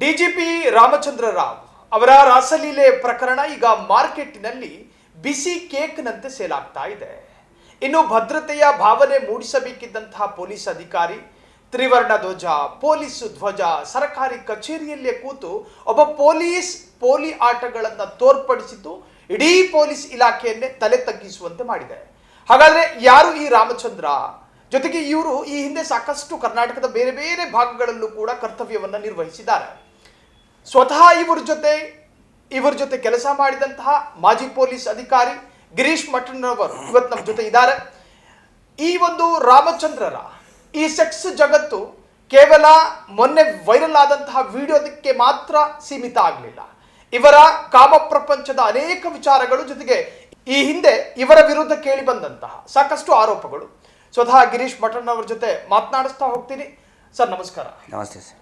DGP Ramachandra Rao ಅವರ ರಾಸಲೀಲೆ ಪ್ರಕರಣ ಈಗ ಮಾರ್ಕೆಟ್ನಲ್ಲಿ ಬಿಸಿ ಕೇಕ್ನಂತೆ ಸೇಲ್ ಆಗ್ತಾ ಇದೆ. ಇನ್ನು ಭದ್ರತೆಯ ಭಾವನೆ ಮೂಡಿಸಬೇಕಿದ್ದಂತಹ ಪೊಲೀಸ್ ಅಧಿಕಾರಿ ತ್ರಿವರ್ಣ ಧ್ವಜ, ಪೊಲೀಸ್ ಧ್ವಜ, ಸರ್ಕಾರಿ ಕಚೇರಿಯಲ್ಲೇ ಕೂತು ಒಬ್ಬ ಪೋಲಿ ಆಟಗಳನ್ನು ತೋರ್ಪಡಿಸಿದ್ದು ಇಡೀ ಪೊಲೀಸ್ ಇಲಾಖೆಯನ್ನೇ ತಲೆ ತಗ್ಗಿಸುವಂತೆ ಮಾಡಿದೆ. ಹಾಗಾದ್ರೆ ಯಾರು ಈ ರಾಮಚಂದ್ರ? ಜೊತೆಗೆ ಇವರು ಈ ಹಿಂದೆ ಸಾಕಷ್ಟು ಕರ್ನಾಟಕದ ಬೇರೆ ಬೇರೆ ಭಾಗಗಳಲ್ಲೂ ಕೂಡ ಕರ್ತವ್ಯವನ್ನ ನಿರ್ವಹಿಸಿದ್ದಾರೆ. ಸ್ವತಃ ಇವರ ಜೊತೆ ಕೆಲಸ ಮಾಡಿದಂತಹ ಮಾಜಿ ಪೊಲೀಸ್ ಅಧಿಕಾರಿ ಗಿರೀಶ್ ಮಠಣ್ಣವರು ಇವತ್ತು ನಮ್ಮ ಜೊತೆ ಇದ್ದಾರೆ. ಈ ಒಂದು ರಾಮಚಂದ್ರರ ಈ ಸೆಕ್ಸ್ ಜಗತ್ತು ಕೇವಲ ಮೊನ್ನೆ ವೈರಲ್ ಆದಂತಹ ವಿಡಿಯೋದಕ್ಕೆ ಮಾತ್ರ ಸೀಮಿತ ಆಗಲಿಲ್ಲ. ಇವರ ಕಾಮ ಪ್ರಪಂಚದ ಅನೇಕ ವಿಚಾರಗಳು, ಜೊತೆಗೆ ಈ ಹಿಂದೆ ಇವರ ವಿರುದ್ಧ ಕೇಳಿ ಬಂದಂತಹ ಸಾಕಷ್ಟು ಆರೋಪಗಳು. ಸ್ವತಃ ಗಿರೀಶ್ ಮಠಣ್ಣವರ ಜೊತೆ ಮಾತನಾಡಿಸ್ತಾ ಹೋಗ್ತೀನಿ. ಸರ್ ನಮಸ್ಕಾರ. ನಮಸ್ತೆ ಸರ್.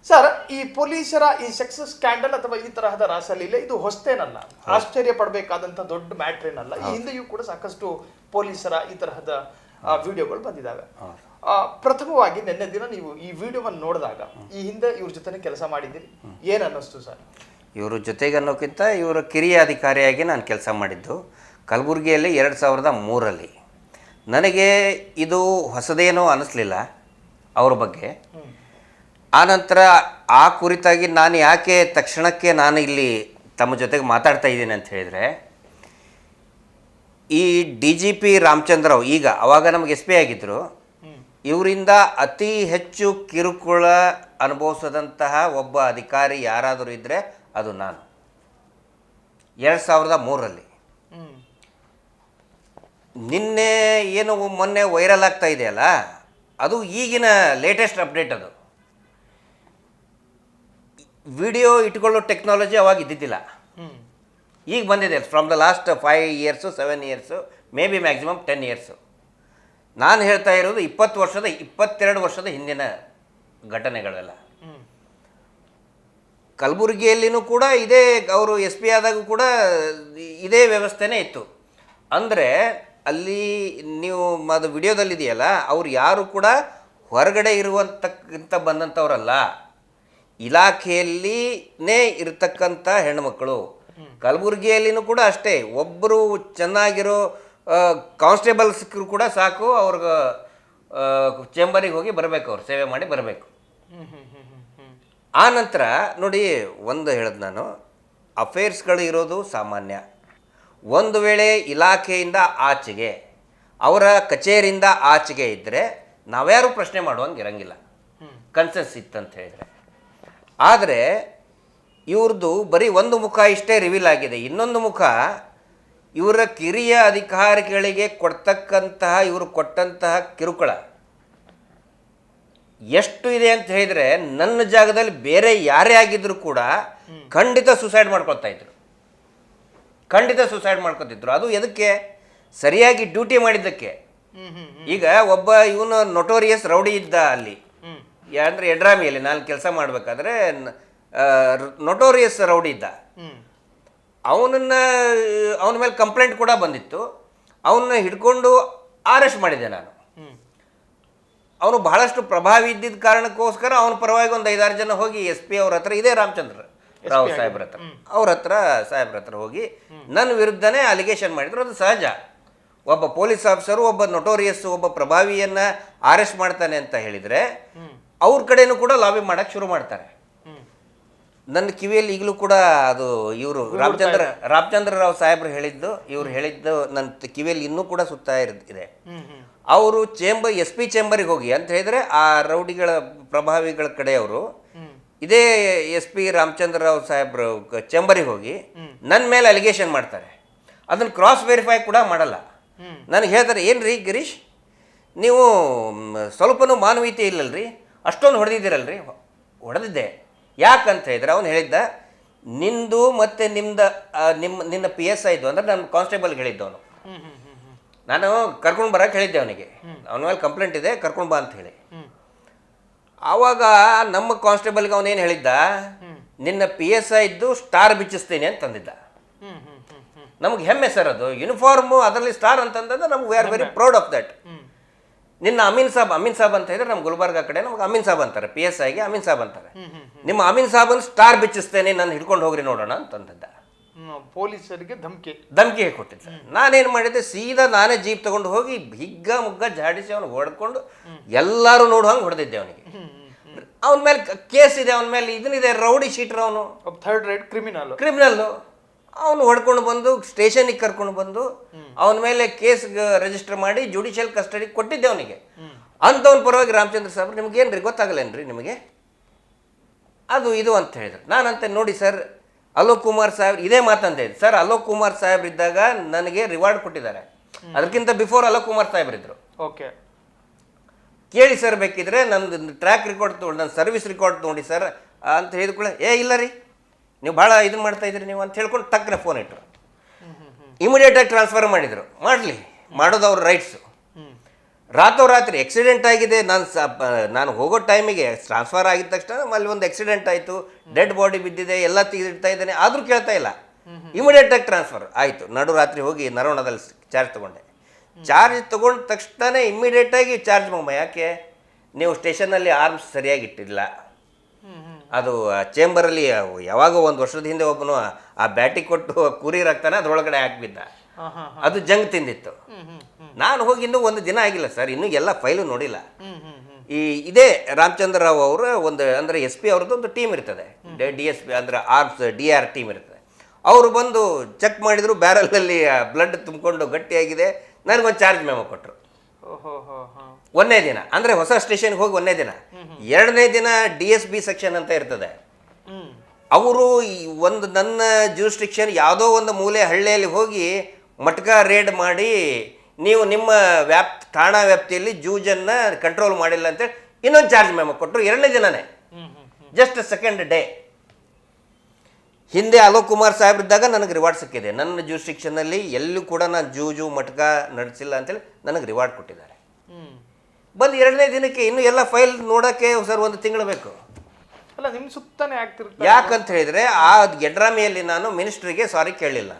ಸರ್, ಈ ಪೊಲೀಸರ ಈ ಸೆಕ್ಸ್ ಸ್ಕ್ಯಾಂಡಲ್ ಅಥವಾ ಈ ತರಹದ ರಾಸಲೀಲೆ ಇದು ಹೊಸತೇನಲ್ಲ, ಆಶ್ಚರ್ಯ ಪಡಬೇಕಾದಂತ ದೊಡ್ಡ ಮ್ಯಾಟ್ರ್ ಏನಲ್ಲ. ಈ ಹಿಂದೆಯೂ ಕೂಡ ಸಾಕಷ್ಟು ಪೊಲೀಸರ ಈ ತರಹದ ವಿಡಿಯೋಗಳು ಬಂದಿದ್ದಾವೆ. ಪ್ರಥಮವಾಗಿ ನಿನ್ನೆ ದಿನ ನೀವು ಈ ವಿಡಿಯೋವನ್ನು ನೋಡಿದಾಗ ಈ ಹಿಂದೆ ಇವ್ರ ಜೊತೆ ಕೆಲಸ ಮಾಡಿದ್ದೀರಿ, ಏನ್ ಅನ್ನಿಸ್ತು ಸರ್? ಇವ್ರ ಜೊತೆಗೆ ಅನ್ನೋಕ್ಕಿಂತ ಇವರ ಕಿರಿಯ ಅಧಿಕಾರಿಯಾಗಿ ನಾನು ಕೆಲಸ ಮಾಡಿದ್ದು ಕಲಬುರಗಿಯಲ್ಲಿ 2003. ನನಗೆ ಇದು ಹೊಸದೇನೋ ಅನ್ನಿಸ್ಲಿಲ್ಲ ಅವ್ರ ಬಗ್ಗೆ. ಆನಂತರ ಆ ಕುರಿತಾಗಿ ನಾನು ಯಾಕೆ ತಕ್ಷಣಕ್ಕೆ ನಾನು ಇಲ್ಲಿ ತಮ್ಮ ಜೊತೆಗೆ ಮಾತಾಡ್ತಾ ಇದ್ದೀನಿ ಅಂತ ಹೇಳಿದರೆ, ಈ DGP ರಾಮಚಂದ್ರ ರಾವ್ ಈಗ ಅವಾಗ ನಮಗೆ SP ಆಗಿದ್ದರು. ಇವರಿಂದ ಅತಿ ಹೆಚ್ಚು ಕಿರುಕುಳ ಅನುಭವಿಸಿದಂತಹ ಒಬ್ಬ ಅಧಿಕಾರಿ ಯಾರಾದರೂ ಇದ್ದರೆ ಅದು ನಾನು. 2003. ನಿನ್ನೆ ಏನು ಮೊನ್ನೆ ವೈರಲ್ ಆಗ್ತಾ ಇದೆಯಲ್ಲ, ಅದು ಈಗಿನ ಲೇಟೆಸ್ಟ್ ಅಪ್ಡೇಟ್. ಅದು ವಿಡಿಯೋ ಇಟ್ಕೊಳ್ಳೋ ಟೆಕ್ನಾಲಜಿ ಅವಾಗ ಇದ್ದಿದ್ದಿಲ್ಲ, ಈಗ ಬಂದಿದೆ. From the last 5 years 7 years, may be maximum 10 years. ನಾನು ಹೇಳ್ತಾ ಇರೋದು 22 ವರ್ಷದ ಹಿಂದಿನ ಘಟನೆಗಳೆಲ್ಲ. ಕಲಬುರಗಿಯಲ್ಲಿನೂ ಕೂಡ ಇದೇ, ಅವರು SP ಆದಾಗೂ ಕೂಡ ಇದೇ ವ್ಯವಸ್ಥೆನೇ ಇತ್ತು. ಅಂದರೆ ಅಲ್ಲಿ ನೀವು ಅದು ವಿಡಿಯೋದಲ್ಲಿದೆಯಲ್ಲ, ಅವ್ರು ಯಾರು ಕೂಡ ಹೊರಗಡೆ ಇರುವಂತಕ್ಕಿಂತ ಬಂದಂಥವ್ರಲ್ಲ, ಇಲಾಖೆಯಲ್ಲಿನೇ ಇರತಕ್ಕಂಥ ಹೆಣ್ಮಕ್ಕಳು. ಕಲಬುರಗಿಯಲ್ಲಿನೂ ಕೂಡ ಅಷ್ಟೇ, ಒಬ್ಬರು ಚೆನ್ನಾಗಿರೋ ಕಾನ್ಸ್ಟೇಬಲ್ ಸಿಕ್ಕರು ಕೂಡ ಸಾಕು, ಅವ್ರಿಗೆ ಚೇಂಬರಿಗೆ ಹೋಗಿ ಬರಬೇಕು, ಅವ್ರು ಸೇವೆ ಮಾಡಿ ಬರಬೇಕು. ಆ ನಂತರ ನೋಡಿ, ಒಂದು ಹೇಳೋದು ನಾನು, ಅಫೇರ್ಸ್ಗಳು ಇರೋದು ಸಾಮಾನ್ಯ. ಒಂದು ವೇಳೆ ಇಲಾಖೆಯಿಂದ ಆಚೆಗೆ, ಅವರ ಕಚೇರಿಯಿಂದ ಆಚೆಗೆ ಇದ್ದರೆ ನಾವ್ಯಾರು ಪ್ರಶ್ನೆ ಮಾಡುವಂಗೆ ಇರಂಗಿಲ್ಲ, ಕನ್ಸೆನ್ಸ್ ಇತ್ತಂತ ಹೇಳಿದರೆ. ಆದರೆ ಇವ್ರದ್ದು ಬರೀ ಒಂದು ಮುಖ ಇಷ್ಟೇ ರಿವೀಲ್ ಆಗಿದೆ. ಇನ್ನೊಂದು ಮುಖ ಇವರ ಕಿರಿಯ ಅಧಿಕಾರಿಗಳಿಗೆ ಇವರು ಕೊಟ್ಟಂತಹ ಕಿರುಕುಳ ಎಷ್ಟು ಇದೆ ಅಂತ ಹೇಳಿದರೆ, ನನ್ನ ಜಾಗದಲ್ಲಿ ಬೇರೆ ಯಾರೇ ಆಗಿದ್ರು ಕೂಡ ಖಂಡಿತ ಸುಸೈಡ್ ಮಾಡ್ಕೊತಿದ್ರು. ಅದು ಎದಕ್ಕೆ? ಸರಿಯಾಗಿ ಡ್ಯೂಟಿ ಮಾಡಿದ್ದಕ್ಕೆ. ಈಗ ಒಬ್ಬ ಇವನು ನೊಟೋರಿಯಸ್ ರೌಡಿ ಇದ್ದ ಅಲ್ಲಿ, ಅಂದರೆ ಎಡ್ರಾಮಿಯಲ್ಲಿ ನಾನು ಕೆಲಸ ಮಾಡಬೇಕಾದ್ರೆ ನೊಟೋರಿಯಸ್ ರೌಡಿ ಇದ್ದ. ಅವನ ಮೇಲೆ ಕಂಪ್ಲೇಂಟ್ ಕೂಡ ಬಂದಿತ್ತು. ಅವನ್ನ ಹಿಡ್ಕೊಂಡು ಅರೆಸ್ಟ್ ಮಾಡಿದೆ ನಾನು. ಅವನು ಬಹಳಷ್ಟು ಪ್ರಭಾವಿ ಇದ್ದಿದ್ದ ಕಾರಣಕ್ಕೋಸ್ಕರ ಅವನ ಪರವಾಗಿ ಒಂದು 5-6 ಜನ ಹೋಗಿ SP ಅವ್ರ ಹತ್ರ, ಇದೇ ರಾಮಚಂದ್ರ ರಾವ್ ಸಾಹೇಬ್ರ ಹತ್ರ ಹೋಗಿ ನನ್ನ ವಿರುದ್ಧನೇ ಅಲಿಗೇಷನ್ ಮಾಡಿದ್ರು. ಅದು ಸಹಜ. ಒಬ್ಬ ಪೊಲೀಸ್ ಆಫೀಸರು ಒಬ್ಬ ನೊಟೋರಿಯಸ್ ಒಬ್ಬ ಪ್ರಭಾವಿಯನ್ನು ಅರೆಸ್ಟ್ ಮಾಡ್ತಾನೆ ಅಂತ ಹೇಳಿದರೆ ಅವ್ರ ಕಡೆನೂ ಕೂಡ ಲಾಬಿ ಮಾಡೋಕ್ಕೆ ಶುರು ಮಾಡ್ತಾರೆ. ನನ್ನ ಕಿವಿಯಲ್ಲಿ ಈಗಲೂ ಕೂಡ ಅದು ಇವರು ರಾಮಚಂದ್ರ ರಾವ್ ಸಾಹೇಬ್ರು ಇವ್ರು ಹೇಳಿದ್ದು ನನ್ನ ಕಿವಿಯಲ್ಲಿ ಇನ್ನೂ ಕೂಡ ಸುತ್ತಾ ಇದೆ. ಅವರು SP ಚೇಂಬರಿಗೆ ಹೋಗಿ ಅಂತ ಹೇಳಿದರೆ, ಆ ರೌಡಿಗಳ ಪ್ರಭಾವಿಗಳ ಕಡೆಯವರು ಇದೇ SP ರಾಮಚಂದ್ರ ರಾವ್ ಸಾಹೇಬ್ರು ಚೇಂಬರಿಗೆ ಹೋಗಿ ನನ್ನ ಮೇಲೆ ಅಲಿಗೇಷನ್ ಮಾಡ್ತಾರೆ. ಅದನ್ನು ಕ್ರಾಸ್ ವೆರಿಫೈ ಕೂಡ ಮಾಡಲ್ಲ. ನನಗೆ ಹೇಳ್ತಾರೆ, ಏನ್ರಿ ಗಿರೀಶ್, ನೀವು ಸ್ವಲ್ಪನೂ ಮಾನವೀಯತೆ ಇಲ್ಲಲ್ರಿ, ಅಷ್ಟೊಂದು ಹೊಡೆದಿದ್ದೀರಲ್ರಿ. ಹೊಡೆದಿದ್ದೆ. ಯಾಕಂತ ಹೇಳಿದ್ರೆ ಅವನು ಹೇಳಿದ್ದ, ನಿಂದು ಮತ್ತು ನಿನ್ನ PSI ಇದ್ದು, ಅಂದರೆ ನನ್ನ ಕಾನ್ಸ್ಟೇಬಲ್ಗೆ ಹೇಳಿದ್ದವನು. ನಾನು ಕರ್ಕೊಂಡು ಬರೋಕ್ಕೆ ಹೇಳಿದ್ದೆ ಅವನಿಗೆ, ಅವನ ಮೇಲೆ ಕಂಪ್ಲೇಂಟ್ ಇದೆ, ಕರ್ಕೊಂಡು ಬಾ ಅಂತ ಹೇಳಿ. ಆವಾಗ ನಮ್ಮ ಕಾನ್ಸ್ಟೇಬಲ್ಗೆ ಅವನೇನು ಹೇಳಿದ್ದ, ನಿನ್ನ PSI ಇದ್ದು ಸ್ಟಾರ್ ಬಿಚ್ಚಿಸ್ತೀನಿ ಅಂತಂದಿದ್ದ. ನಮಗೆ ಹೆಮ್ಮೆ ಸರ್, ಅದು ಯೂನಿಫಾರ್ಮು ಅದರಲ್ಲಿ ಸ್ಟಾರ್ ಅಂತಂದ್ರೆ ನಮ್ಗೆ we are very proud of that. ನಿನ್ನ ಅಮೀನ್ ಸಾಬ್ ಅಂತ ಹೇಳಿದ್ರೆ ನಮ್ಮ ಗುಲ್ಬರ್ಗ ಕಡೆ ನಮ್ಗೆ ಅಮೀನ್ ಸಾಬ್ ಅಂತಾರೆ, PSIಗೆ ಅಮೀನ್ ಸಾಬ್ ಅಂತಾರೆ. ನಿಮ್ಮ ಅಮೀನ್ ಸಾಬನ್ ಸ್ಟಾರ್ ಬಿಚ್ಚಿಸ್ತೇನೆ, ನಾನು ಹಿಡ್ಕೊಂಡು ಹೋಗ್ರಿ ನೋಡೋಣ ಅಂತಂದಿದ್ದ. ಪೊಲೀಸರಿಗೆ ಧಮಕಿ ಕೊಟ್ಟಿದ್ದ. ನಾನೇನು ಮಾಡಿದ್ದೆ, ಸೀದಾ ನಾನೇ ಜೀಪ್ ತಗೊಂಡು ಹೋಗಿ ಹಿಗ್ಗ ಮುಗ್ಗ ಜಾಡಿಸಿ ಅವ್ನಿಗೆ ಹೊಡೆದ್ಕೊಂಡು ಎಲ್ಲರೂ ನೋಡು ಹಂಗೆ ಹೊಡೆದಿದ್ದೆ ಅವನಿಗೆ. ಅವನ ಮೇಲೆ ಕೇಸ್ ಇದೆ, ಅವನ ಮೇಲೆ ಇದನ್ನಿದೆ, ರೌಡಿ ಶೀಟರ್, ಅವನು ಥರ್ಡ್ ರೇಟ್ ಕ್ರಿಮಿನಲ್ಲು. ಅವನು ಹೊಡ್ಕೊಂಡು ಬಂದು ಸ್ಟೇಷನಿಗೆ ಕರ್ಕೊಂಡು ಬಂದು ಅವನ ಮೇಲೆ ಕೇಸ್ ರಿಜಿಸ್ಟರ್ ಮಾಡಿ ಜುಡಿಷಿಯಲ್ ಕಸ್ಟಡಿಗೆ ಕೊಟ್ಟಿದ್ದೆ ಅವನಿಗೆ. ಅಂಥವನ ಪರವಾಗಿ ರಾಮಚಂದ್ರ ಸಾಹೇಬ್ರು ನಿಮ್ಗೇನ್ರಿ ಗೊತ್ತಾಗಲ್ಲೇನ್ರಿ ನಿಮಗೆ ಅದು ಇದು ಅಂತ ಹೇಳಿದ್ರು. ನಾನಂತೆ ನೋಡಿ ಸರ್, ಅಲೋಕ್ ಕುಮಾರ್ ಸಾಹೇಬ್ ಇದೇ ಮಾತಂತ ಇದೆ ಸರ್. ಅಲೋಕ್ ಕುಮಾರ್ ಸಾಹೇಬ್ರು ಇದ್ದಾಗ ನನಗೆ ರಿವಾರ್ಡ್ ಕೊಟ್ಟಿದ್ದಾರೆ, ಅದಕ್ಕಿಂತ ಬಿಫೋರ್ ಅಲೋಕ್ ಕುಮಾರ್ ಸಾಹೇಬ್ರಿದ್ರು. ಓಕೆ, ಕೇಳಿ ಸರ್, ಬೇಕಿದ್ರೆ ನಂದು ಟ್ರ್ಯಾಕ್ ರೆಕಾರ್ಡ್ ತೊಗೊಂಡು ನನ್ನ ಸರ್ವಿಸ್ ರೆಕಾರ್ಡ್ ನೋಡಿ ಸರ್ ಅಂತ ಹೇಳಿದ್ಕೊಳ್ಳೆ, ಇಲ್ಲ ರೀ ನೀವು ಭಾಳ ಇದನ್ನು ಮಾಡ್ತಾ ಇದ್ರಿ ನೀವು ಅಂತ ಹೇಳ್ಕೊಂಡು ತಕ್ಕನೆ ಫೋನ್ ಇಟ್ಟರು. ಇಮಿಡಿಯೇಟಾಗಿ ಟ್ರಾನ್ಸ್ಫರ್ ಮಾಡಿದರು. ಮಾಡೋದು ಅವ್ರ ರೈಟ್ಸು. ರಾತ್ರೋರಾತ್ರಿ ಆಕ್ಸಿಡೆಂಟ್ ಆಗಿದೆ, ನಾನು ಹೋಗೋ ಟೈಮಿಗೆ ಟ್ರಾನ್ಸ್ಫರ್ ಆಗಿದ ತಕ್ಷಣ ಅಲ್ಲಿ ಒಂದು ಆಕ್ಸಿಡೆಂಟ್ ಆಯಿತು, ಡೆಡ್ ಬಾಡಿ ಬಿದ್ದಿದೆ, ಎಲ್ಲ ತೆಗೆದಿಡ್ತಾ ಇದ್ದೇನೆ, ಆದರೂ ಕೇಳ್ತಾ ಇಲ್ಲ. ಇಮಿಡಿಯೇಟಾಗಿ ಟ್ರಾನ್ಸ್ಫರ್ ಆಯಿತು. ನಡು ರಾತ್ರಿ ಹೋಗಿ ನರವಣದಲ್ಲಿ ಚಾರ್ಜ್ ತೊಗೊಂಡೆ. ಚಾರ್ಜ್ ತೊಗೊಂಡ ತಕ್ಷಣ ಇಮ್ಮಿಡಿಯೇಟಾಗಿ ಚಾರ್ಜ್ ಯಾಕೆ ನೀವು ಸ್ಟೇಷನ್ನಲ್ಲಿ ಆರ್ಮ್ಸ್ ಸರಿಯಾಗಿ ಇಟ್ಟಿಲ್ಲ. ಅದು ಚೇಂಬರಲ್ಲಿ ಯಾವಾಗ ಒಂದು ವರ್ಷದ ಹಿಂದೆ ಒಬ್ಬನು ಆ ಬ್ಯಾಟಿ ಕೊಟ್ಟು ಕುರಿ ರಕ್ತಾನೆ ಅದರೊಳಗಡೆ ಹಾಕ್ಬಿದ್ದ, ಅದು ಜಂಗ್ ತಿಂದಿತ್ತು. ನಾನು ಹೋಗಿ ಇನ್ನೂ ಒಂದು ದಿನ ಆಗಿಲ್ಲ ಸರ್, ಇನ್ನೂ ಎಲ್ಲ ಫೈಲು ನೋಡಿಲ್ಲ. ಇದೇ ರಾಮಚಂದ್ರ ರಾವ್ ಅವರ ಒಂದು ಅಂದರೆ SP ಅವ್ರದ್ದು ಒಂದು ಟೀಮ್ ಇರ್ತದೆ, DSP ಅಂದರೆ ಆರ್ಮ್ಸ್ DR ಟೀಮ್ ಇರ್ತದೆ. ಅವರು ಬಂದು ಚೆಕ್ ಮಾಡಿದ್ರು, ಬ್ಯಾರಲಲ್ಲಿ ಬ್ಲಡ್ ತುಂಬಿಕೊಂಡು ಗಟ್ಟಿಯಾಗಿದೆ. ನನಗೊಂದು ಚಾರ್ಜ್ ಮೆಮೊ ಕೊಟ್ಟರು. ಒಂದನೇ ದಿನ ಅಂದರೆ ಹೊಸ ಸ್ಟೇಷನ್ಗೆ ಹೋಗಿ ಒಂದನೇ ದಿನ. ಎರಡನೇ ದಿನ DSB ಸೆಕ್ಷನ್ ಅಂತ ಇರ್ತದೆ. ಅವರು ಒಂದು ನನ್ನ ಜ್ಯೂರಿಸ್ಡಿಕ್ಷನ್ ಯಾವುದೋ ಒಂದು ಮೂಲೆ ಹಳ್ಳಿಯಲ್ಲಿ ಹೋಗಿ ಮಟ್ಕ ರೇಡ್ ಮಾಡಿ ನೀವು ನಿಮ್ಮ ಠಾಣಾ ವ್ಯಾಪ್ತಿಯಲ್ಲಿ ಜೂಜನ್ನು ಕಂಟ್ರೋಲ್ ಮಾಡಿಲ್ಲ ಅಂತೇಳಿ ಇನ್ನೊಂದು ಚಾರ್ಜ್ ಮೆಮೊ ಕೊಟ್ಟರು. ಎರಡನೇ ದಿನನೇ, ಜಸ್ಟ್ ಸೆಕೆಂಡ್ ಡೇ. ಹಿಂದೆ ಅಲೋಕ್ ಕುಮಾರ್ ಸಾಹೇಬ್ರಿದ್ದಾಗ ನನಗೆ ರಿವಾರ್ಡ್ ಸಿಕ್ಕಿದೆ. ನನ್ನ ಜ್ಯೂರಿಸ್ಡಿಕ್ಷನ್ನಲ್ಲಿ ಎಲ್ಲೂ ಕೂಡ ನಾನು ಜೂಜು ಮಟ್ಕ ನಡೆಸಿಲ್ಲ ಅಂತೇಳಿ ನನಗೆ ರಿವಾರ್ಡ್ ಕೊಟ್ಟಿದ್ದಾರೆ. ಬಂದು ಎರಡನೇ ದಿನಕ್ಕೆ ಇನ್ನೂ ಎಲ್ಲ ಫೈಲ್ ನೋಡೋಕ್ಕೆ ಸರ್ ಒಂದು ತಿಂಗಳು ಬೇಕು. ಅಲ್ಲ, ನಿಮ್ಮ ಸುತ್ತಾನೆ ಆಗ್ತಿರುತ್ತೆ. ಯಾಕಂತ ಹೇಳಿದರೆ ಆ ಗೆಡ್ರಾಮಿಯಲ್ಲಿ ನಾನು ಮಿನಿಸ್ಟ್ರಿಗೆ ಸಾರಿ ಕೇಳಲಿಲ್ಲ,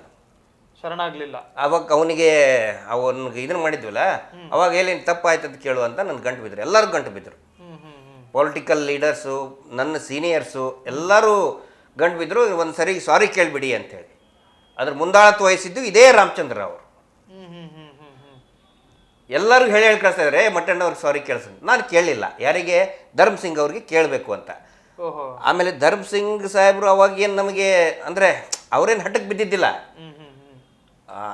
ಶರಣಾಗಲಿಲ್ಲ. ಅವಾಗ ಅವನಿಗೆ ಇದನ್ನು ಮಾಡಿದ್ವಲ್ಲ, ಅವಾಗ ಎಲ್ಲಿ ತಪ್ಪಾಯ್ತು ಅಂತ ಕೇಳು ಅಂತ ನನ್ನ ಗಂಟು ಬಿದ್ದರು. ಎಲ್ಲರೂ ಗಂಟು ಬಿದ್ದರು. ಪೊಲಿಟಿಕಲ್ ಲೀಡರ್ಸು, ನನ್ನ ಸೀನಿಯರ್ಸು ಎಲ್ಲರೂ ಗಂಟು ಬಿದ್ದರು. ಒಂದು ಸರಿ ಸಾರಿ ಕೇಳಿಬಿಡಿ ಅಂತೇಳಿ. ಅದ್ರ ಮುಂದಾಳತ್ವ ವಹಿಸಿದ್ದು ಇದೇ ರಾಮಚಂದ್ರ ಅವರು. ಎಲ್ಲರಿಗೂ ಹೇಳಿ ಕಳಿಸ್ತಾ ಇದ್ದಾರೆ, ಮಟ್ಟಣ್ಣವ್ರಿಗೆ ಸಾರಿ ಕೇಳಿಸ್. ನಾನು ಕೇಳಲಿಲ್ಲ. ಯಾರಿಗೆ? ಧರ್ಮ್ ಸಿಂಗ್ ಅವ್ರಿಗೆ ಕೇಳಬೇಕು ಅಂತ. ಆಮೇಲೆ ಧರ್ಮ್ ಸಿಂಗ್ ಸಾಹೇಬರು ಅವಾಗ ಏನು ನಮಗೆ ಅಂದರೆ ಅವರೇನು ಹಠಕ್ಕೆ ಬಿದ್ದಿದ್ದಿಲ್ಲ.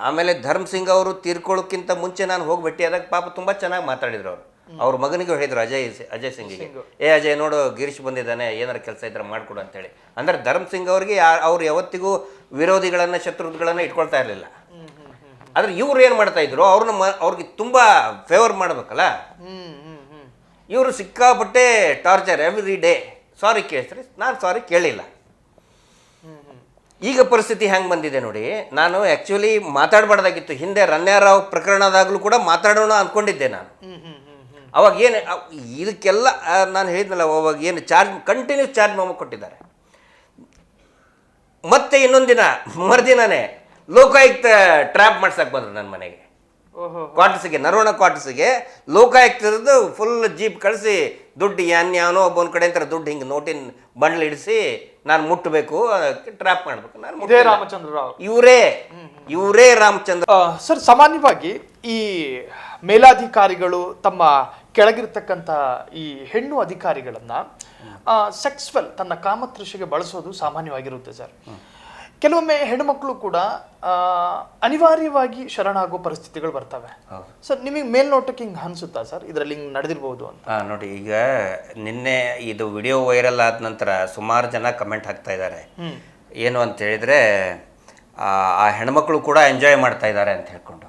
ಆಮೇಲೆ ಧರ್ಮ್ ಸಿಂಗ್ ಅವರು ತೀರ್ಕೊಳ್ಳೋಕ್ಕಿಂತ ಮುಂಚೆ ನಾನು ಹೋಗಿ ಭೇಟಿಯಾದಾಗ ಪಾಪ ತುಂಬ ಚೆನ್ನಾಗಿ ಮಾತಾಡಿದ್ರು ಅವರು. ಅವ್ರ ಮಗನಿಗೂ ಹೇಳಿದ್ರು, ಅಜಯ್ ಸಿಂಗಿಗೆ, ಅಜಯ್ ನೋಡು ಗಿರೀಶ್ ಬಂದಿದ್ದಾನೆ, ಏನಾರು ಕೆಲಸ ಇದ್ರೆ ಮಾಡಿಕೊಡು ಅಂತೇಳಿ. ಅಂದರೆ ಧರ್ಮ್ ಸಿಂಗ್ ಅವ್ರಿಗೆ ಅವ್ರು ಯಾವತ್ತಿಗೂ ವಿರೋಧಿಗಳನ್ನು ಶತ್ರುಗಳನ್ನು ಇಟ್ಕೊಳ್ತಾ ಇರಲಿಲ್ಲ. ಆದರೆ ಇವ್ರು ಏನು ಮಾಡ್ತಾ ಇದ್ರು, ಅವ್ರಿಗೆ ತುಂಬ ಫೇವರ್ ಮಾಡಬೇಕಲ್ಲ. ಇವರು ಸಿಕ್ಕಾಪಟ್ಟೆ ಟಾರ್ಚರ್ ಎವ್ರಿ ಡೇ. ಸಾರಿ ಕೇಳಿಸ್ರಿ, ನಾನು ಸಾರಿ ಕೇಳಿಲ್ಲ. ಈಗ ಪರಿಸ್ಥಿತಿ ಹೆಂಗೆ ಬಂದಿದೆ ನೋಡಿ. ನಾನು ಆ್ಯಕ್ಚುಲಿ ಮಾತಾಡಬಾರ್ದಾಗಿತ್ತು. ಹಿಂದೆ ರನ್ಯಾರಾವ್ ಪ್ರಕರಣದಾಗಲೂ ಕೂಡ ಮಾತಾಡೋಣ ಅಂದ್ಕೊಂಡಿದ್ದೆ ನಾನು. ಅವಾಗ ಏನು ಇದಕ್ಕೆಲ್ಲ ನಾನು ಹೇಳಿದ್ನಲ್ಲ, ಅವಾಗ ಏನು ಕಂಟಿನ್ಯೂಸ್ ಚಾರ್ಜ್ ಮೆಮೊ ಕೊಟ್ಟಿದ್ದಾರೆ. ಮತ್ತೆ ಇನ್ನೊಂದು ದಿನ ಮರುದಿನನೇ ಲೋಕಾಯುಕ್ತ ಟ್ರ್ಯಾಪ್ ಮಾಡ್ಸಕ್ಕೆ ಬಂದರು ನನ್ನ ಮನೆಗೆ, ಕ್ವಾರ್ಟರ್ಸಿಗೆ, ನರವಣ ಕ್ವಾರ್ಟರ್ಸಿಗೆ. ಲೋಕಾಯುಕ್ತರದ್ದು ಫುಲ್ ಜೀಪ್ ಕಳಿಸಿ ದುಡ್ಡು ಯಾನ್ಯಾವನೋ ಒಬ್ಬೊಂದು ಕಡೆ ಅಂತ ದುಡ್ಡು ಹಿಂಗೆ ನೋಟಿನ ಬಂಡ್ಲು ಇಡಿಸಿ ನಾನು ಮುಟ್ಟಬೇಕು, ಟ್ರ್ಯಾಪ್ ಮಾಡಬೇಕು. ನಾನು ರಾಮಚಂದ್ರ ರಾವ್ ಇವರೇ ರಾಮಚಂದ್ರ. ಸರ್, ಸಾಮಾನ್ಯವಾಗಿ ಈ ಮೇಲಾಧಿಕಾರಿಗಳು ತಮ್ಮ ಕೆಳಗಿರ್ತಕ್ಕಂಥ ಈ ಹೆಣ್ಣು ಅಧಿಕಾರಿಗಳನ್ನ ಸೆಕ್ಸ್ವಲ್ ತನ್ನ ಕಾಮತೃಷೆಗೆ ಬಳಸೋದು ಸಾಮಾನ್ಯವಾಗಿರುತ್ತೆ ಸರ್. ಕೆಲವೊಮ್ಮೆ ಹೆಣ್ಣುಮಕ್ಕಳು ಕೂಡ ಅನಿವಾರ್ಯವಾಗಿ ಶರಣಾಗೋ ಪರಿಸ್ಥಿತಿಗಳು ಬರ್ತವೆ ಸರ್. ನಿಮಗೆ ಮೇಲ್ನೋಟಕ್ಕೆ ಹಿಂಗೆ ಅನಿಸುತ್ತಾ ಸರ್, ಇದರಲ್ಲಿ ಹಿಂಗೆ ನಡೆದಿರ್ಬೋದು ಅಂತ? ನೋಡಿ, ಈಗ ನಿನ್ನೆ ಇದು ವಿಡಿಯೋ ವೈರಲ್ ಆದ ನಂತರ ಸುಮಾರು ಜನ ಕಮೆಂಟ್ ಹಾಕ್ತಾ ಇದ್ದಾರೆ. ಏನು ಅಂತ ಹೇಳಿದರೆ, ಆ ಹೆಣ್ಮಕ್ಳು ಕೂಡ ಎಂಜಾಯ್ ಮಾಡ್ತಾ ಇದ್ದಾರೆ ಅಂತ ಹೇಳ್ಕೊಂಡು.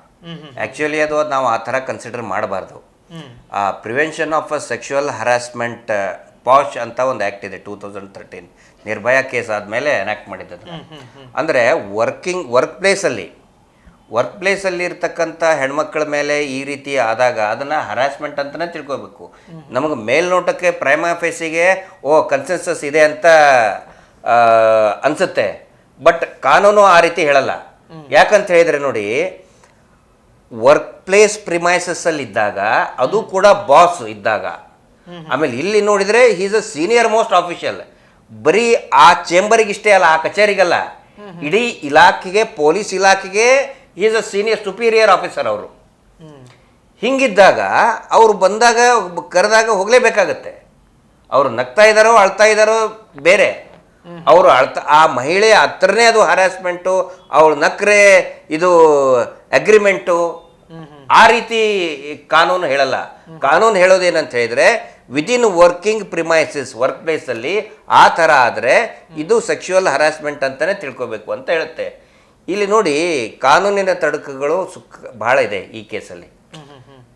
ಆ್ಯಕ್ಚುಲಿ ಅದು ನಾವು ಆ ಥರ ಕನ್ಸಿಡರ್ ಮಾಡಬಾರ್ದು. Prevention of sexual harassment posh ಅಂತ ಒಂದು ಆ್ಯಕ್ಟ್ ಇದೆ 2013, ನಿರ್ಭಯ ಕೇಸ್ ಆದಮೇಲೆ ಎನಾಕ್ಟ್ ಮಾಡಿದ್ದದು. ಅಂದರೆ ವರ್ಕ್ ಪ್ಲೇಸಲ್ಲಿ ಇರ್ತಕ್ಕಂಥ ಹೆಣ್ಮಕ್ಳ ಮೇಲೆ ಈ ರೀತಿ ಆದಾಗ ಅದನ್ನು ಹರಾಸ್ಮೆಂಟ್ ಅಂತಲೇ ತಿಳ್ಕೊಬೇಕು. ನಮಗೆ ಮೇಲ್ನೋಟಕ್ಕೆ ಪ್ರೈಮಾ ಫೇಸಿಗೆ ಕನ್ಸೆನ್ಸಸ್ ಇದೆ ಅಂತ ಅನಿಸುತ್ತೆ, ಬಟ್ ಕಾನೂನು ಆ ರೀತಿ ಹೇಳಲ್ಲ. ಯಾಕಂತ ಹೇಳಿದರೆ ನೋಡಿ, ವರ್ಕ್ ಪ್ಲೇಸ್ ಪ್ರಿಮೈಸಸ್ ಅಲ್ಲಿ ಇದ್ದಾಗ, ಅದು ಕೂಡ ಬಾಸ್ ಇದ್ದಾಗ. ಆಮೇಲೆ ಇಲ್ಲಿ ನೋಡಿದ್ರೆ is a senior most official. ಬರೀ ಆ ಚೇಂಬರ್ಗೆ ಇಷ್ಟೇ ಅಲ್ಲ, ಆ ಕಚೇರಿಗಲ್ಲ, ಇಡೀ ಇಲಾಖೆಗೆ, ಪೊಲೀಸ್ ಇಲಾಖೆಗೆ is a senior superior officer ಅವರು. ಹಿಂಗಿದ್ದಾಗ ಅವರು ಬಂದಾಗ, ಕರೆದಾಗ ಹೋಗಲೇಬೇಕಾಗತ್ತೆ. ಅವರು ನಗ್ತಾ ಇದ್ದಾರೋ ಅಳ್ತಾ ಇದ್ದಾರೋ ಬೇರೆ, ಅವರು ಆ ಮಹಿಳೆಯ ಹತ್ರನೇ ಅದು ಹರಾಸ್ಮೆಂಟು, ಅವಳು ನಕ್ರೆ ಇದು ಅಗ್ರಿಮೆಂಟು, ಆ ರೀತಿ ಕಾನೂನು ಹೇಳಲ್ಲ. ಕಾನೂನು ಹೇಳೋದೇನಂತ ಹೇಳಿದ್ರೆ, ವಿದಿನ್ ವರ್ಕಿಂಗ್ ಪ್ರಿಮೈಸಸ್, ವರ್ಕ್ ಪ್ಲೇಸಲ್ಲಿ ಆ ಥರ ಆದರೆ ಇದು ಸೆಕ್ಶುವಲ್ ಹರಾಸ್ಮೆಂಟ್ ಅಂತಲೇ ತಿಳ್ಕೊಬೇಕು ಅಂತ ಹೇಳುತ್ತೆ. ಇಲ್ಲಿ ನೋಡಿ, ಕಾನೂನಿನ ತಡಕಗಳು ಬಹಳ ಇದೆ ಈ ಕೇಸಲ್ಲಿ.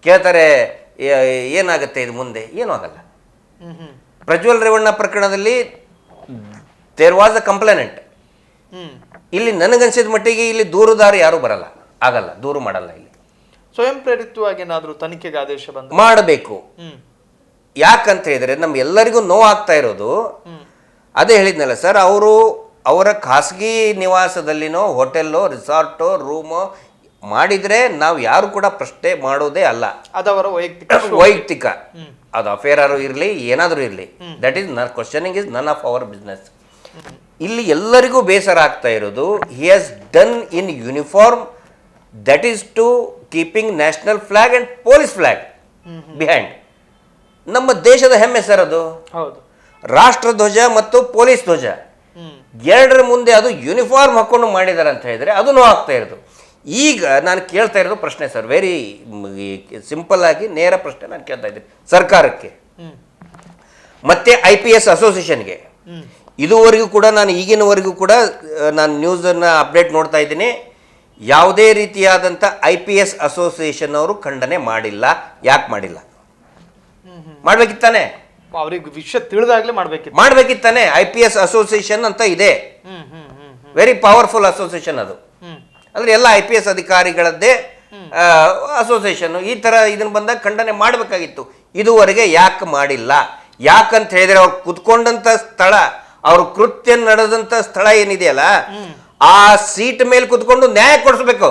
ಕೇಳ್ತಾರೆ ಏನಾಗುತ್ತೆ ಇದು ಮುಂದೆ, ಏನೂ ಆಗಲ್ಲ. ಪ್ರಜ್ವಲ್ ರೇವಣ್ಣ ಪ್ರಕರಣದಲ್ಲಿ ದೇರ್ ವಾಸ್ ಅ ಕಂಪ್ಲೇನೆಂಟ್. ಇಲ್ಲಿ ನನಗನ್ಸಿದ ಮಟ್ಟಿಗೆ ಇಲ್ಲಿ ದೂರುದಾರ ಯಾರು ಬರಲ್ಲ, ಆಗಲ್ಲ, ದೂರು ಮಾಡಲ್ಲ. ಇಲ್ಲಿ ಸ್ವಯಂ ಪ್ರೇರಿತವಾಗಿ ಏನಾದರೂ ತನಿಖೆಗೆ ಆದೇಶ ಬಂದು ಮಾಡಬೇಕು. ಯಾಕಂತ ಹೇಳಿದ್ರೆ ನಮ್ಗೆಲ್ಲರಿಗೂ ನೋವಾಗ್ತಾ ಇರೋದು ಅದೇ ಹೇಳಿದ್ನಲ್ಲ ಸರ್, ಅವರ ಖಾಸಗಿ ನಿವಾಸದಲ್ಲಿನೋ ಹೋಟೆಲ್ಲೋ ರಿಸಾರ್ಟೋ ರೂಮೋ ಮಾಡಿದ್ರೆ ನಾವು ಯಾರು ಕೂಡ ಪ್ರಶ್ನೆ ಮಾಡೋದೇ ಅಲ್ಲ. ಅದವರ ವೈಯಕ್ತಿಕ ಅದು ಅಫೇರ್ ಆರು ಇರಲಿ, ಏನಾದರೂ ಇರಲಿ, that is questioning is none of our business. ಇಲ್ಲಿ ಎಲ್ಲರಿಗೂ ಬೇಸರ ಆಗ್ತಾ ಇರೋದು, he has done in uniform, that is to keeping national flag and police flag behind. ನಮ್ಮ ದೇಶದ ಹೆಮ್ಮೆ ಸರ್ ಅದು. ಹೌದು, ರಾಷ್ಟ್ರ ಧ್ವಜ ಮತ್ತು ಪೊಲೀಸ್ ಧ್ವಜ ಎರಡರ ಮುಂದೆ ಅದು ಯೂನಿಫಾರ್ಮ್ ಹಾಕೊಂಡು ಮಾಡಿದ್ದಾರೆ ಅಂತ ಹೇಳಿದ್ರೆ ಅದು ನೋವಾಗ್ತಾ ಇರೋದು. ಈಗ ನಾನು ಕೇಳ್ತಾ ಇರೋದು ಪ್ರಶ್ನೆ ಸರ್, ವೆರಿ ಸಿಂಪಲ್ ಆಗಿ ನೇರ ಪ್ರಶ್ನೆ ನಾನು ಕೇಳ್ತಾ ಇದ್ದೀನಿ ಸರ್ಕಾರಕ್ಕೆ ಮತ್ತೆ IPS ಅಸೋಸಿಯೇಷನ್ಗೆ. ಇದುವರೆಗೂ ಕೂಡ ನಾನು ಈಗಿನವರೆಗೂ ಕೂಡ ನಾನು ನ್ಯೂಸನ್ನು ಅಪ್ಡೇಟ್ ನೋಡ್ತಾ ಇದ್ದೀನಿ, ಯಾವುದೇ ರೀತಿಯಾದಂಥ IPS ಅಸೋಸಿಯೇಷನ್ ಅವರು ಖಂಡನೆ ಮಾಡಿಲ್ಲ. ಯಾಕೆ ಮಾಡಿಲ್ಲ? ಮಾಡ್ಬೇಕಿತ್ತಾನೆ, ಅವ್ರಿಗೆ ವಿಷಯ ತಿಳಿದಾಗ್ಲೇ ಮಾಡ್ಬೇಕಿತ್ತಾನೆ. IPS ಅಸೋಸಿಯೇಷನ್ ಅಂತ ಇದೆ, ವೆರಿ ಪವರ್ಫುಲ್ ಅಸೋಸಿಯೇಷನ್ ಅದು. ಅಂದ್ರೆ ಎಲ್ಲ IPS ಅಧಿಕಾರಿಗಳದ್ದೇ ಅಸೋಸಿಯೇಷನ್. ಈ ತರ ಇದನ್ನ ಬಂದಾಗ ಖಂಡನೆ ಮಾಡಬೇಕಾಗಿತ್ತು. ಇದುವರೆಗೆ ಯಾಕೆ ಮಾಡಿಲ್ಲ? ಯಾಕಂತ ಹೇಳಿದ್ರೆ ಅವ್ರು ಕುತ್ಕೊಂಡಂತ ಸ್ಥಳ, ಅವ್ರ ಕೃತ್ಯ ನಡೆದಂತ ಸ್ಥಳ ಏನಿದೆಯಲ್ಲ, ಆ ಸೀಟ್ ಮೇಲೆ ಕುತ್ಕೊಂಡು ನ್ಯಾಯ ಕೊಡಿಸ್ಬೇಕು,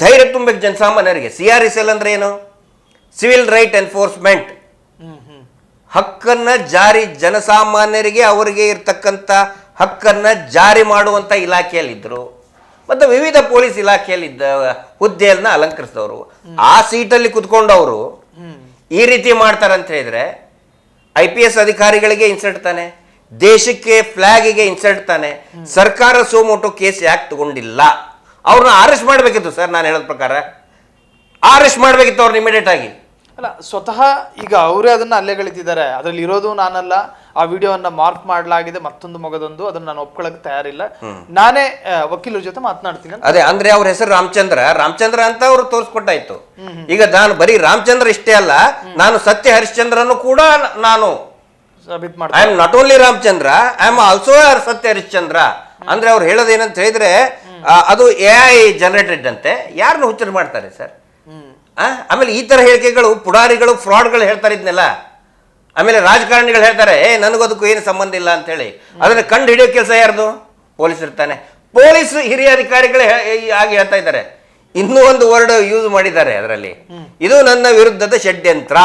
ಧೈರ್ಯ ತುಂಬಬೇಕು ಜನಸಾಮಾನ್ಯರಿಗೆ. CRSL ಅಂದ್ರೆ ಏನು? Civil right enforcement. ಹಕ್ಕನ್ನ ಜಾರಿ, ಜನಸಾಮಾನ್ಯರಿಗೆ ಅವರಿಗೆ ಇರ್ತಕ್ಕಂಥ ಹಕ್ಕನ್ನ ಜಾರಿ ಮಾಡುವಂತ ಇಲಾಖೆಯಲ್ಲಿದ್ದರು. ಮತ್ತು ವಿವಿಧ ಪೊಲೀಸ್ ಇಲಾಖೆಯಲ್ಲಿದ್ದ ಹುದ್ದೆಯನ್ನ ಅಲಂಕರಿಸಿದವರು. ಆ ಸೀಟಲ್ಲಿ ಕುತ್ಕೊಂಡವರು ಈ ರೀತಿ ಮಾಡ್ತಾರಂತ ಹೇಳಿದ್ರೆ IPS ಅಧಿಕಾರಿಗಳಿಗೆ ಇನ್ಸಲ್ಟ್ ತಾನೆ, ದೇಶಕ್ಕೆ ಫ್ಲಾಗಿಗೆ ಇನ್ಸಲ್ಟ್ ತಾನೆ. ಸರ್ಕಾರ ಸೋಮೋಟೋ ಕೇಸ್ ಯಾಕೆ ತಗೊಂಡಿಲ್ಲ? ಅವ್ರನ್ನ ಅರೆಸ್ಟ್ ಮಾಡಬೇಕಿತ್ತು ಸರ್, ನಾನು ಹೇಳೋದ ಪ್ರಕಾರ ಅರೆಸ್ಟ್ ಮಾಡಬೇಕಿತ್ತು ಅವ್ರನ್ನ ಇಮಿಡಿಯೇಟ್ ಆಗಿ. ಅಲ್ಲ, ಸ್ವತಃ ಈಗ ಅವರೇ ಅದನ್ನ ಅಲ್ಲೆಗಳಿದ್ದಾರೆ, ಅದ್ರಲ್ಲಿ ಇರೋದು ನಾನಲ್ಲ, ಆ ವಿಡಿಯೋವನ್ನ ಮಾರ್ಕ್ ಮಾಡಲಾಗಿದೆ, ಮತ್ತೊಂದು ಮಗದೊಂದು, ಅದನ್ನ ನಾನು ಒಪ್ಕೊಳ್ಳಕ್ಕೆ ತಯಾರಿಲ್ಲ, ನಾನೇ ವಕೀಲರ ಜೊತೆ ಮಾತನಾಡ್ತೀನಿ. ಅದೇ ಅಂದ್ರೆ ಅವ್ರ ಹೆಸರು ರಾಮಚಂದ್ರ ಅಂತ ಅವ್ರು ತೋರಿಸ್ಕೊಟ್ಟಾಯ್ತು. ಈಗ ನಾನು ಬರೀ ರಾಮಚಂದ್ರ ಇಷ್ಟೇ ಅಲ್ಲ, ನಾನು ಸತ್ಯ ಹರಿಶ್ಚಂದ್ರನು ಕೂಡ ನಾನು I am not only Ramachandra, I am also Satya Harishchandra. ಅಂದ್ರೆ ಅವ್ರು ಹೇಳೋದೇನಂತ ಹೇಳಿದ್ರೆ ಅದು AI ಜನರೇಟೆಡ್ ಅಂತೆ. ಯಾರನ್ನು ಹುಚ್ಚರು ಮಾಡ್ತಾರೆ ಸರ್? ಆಮೇಲೆ ಈ ತರ ಹೇಳಿಕೆಗಳು ಪುಡಾರಿಗಳು, ಫ್ರಾಡ್ಗಳು ಹೇಳ್ತಾರೆ ಇದನ್ನೆಲ್ಲ. ಆಮೇಲೆ ರಾಜಕಾರಣಿಗಳು ಹೇಳ್ತಾರೆ ನನಗದಕ್ಕೂ ಏನು ಸಂಬಂಧ ಇಲ್ಲ ಅಂತ ಹೇಳಿ. ಅದನ್ನ ಕಂಡು ಹಿಡಿಯೋ ಕೆಲಸ ಯಾರ್ದು? ಪೊಲೀಸ್ ಇರ್ತಾನೆ. ಪೊಲೀಸ್ ಹಿರಿಯ ಅಧಿಕಾರಿಗಳೇ ಆಗಿ ಹೇಳ್ತಾ ಇದ್ದಾರೆ. ಇನ್ನೂ ಒಂದು ವರ್ಡ್ ಯೂಸ್ ಮಾಡಿದ್ದಾರೆ ಅದರಲ್ಲಿ, ಇದು ನನ್ನ ವಿರುದ್ಧದ ಷಡ್ಯಂತ್ರ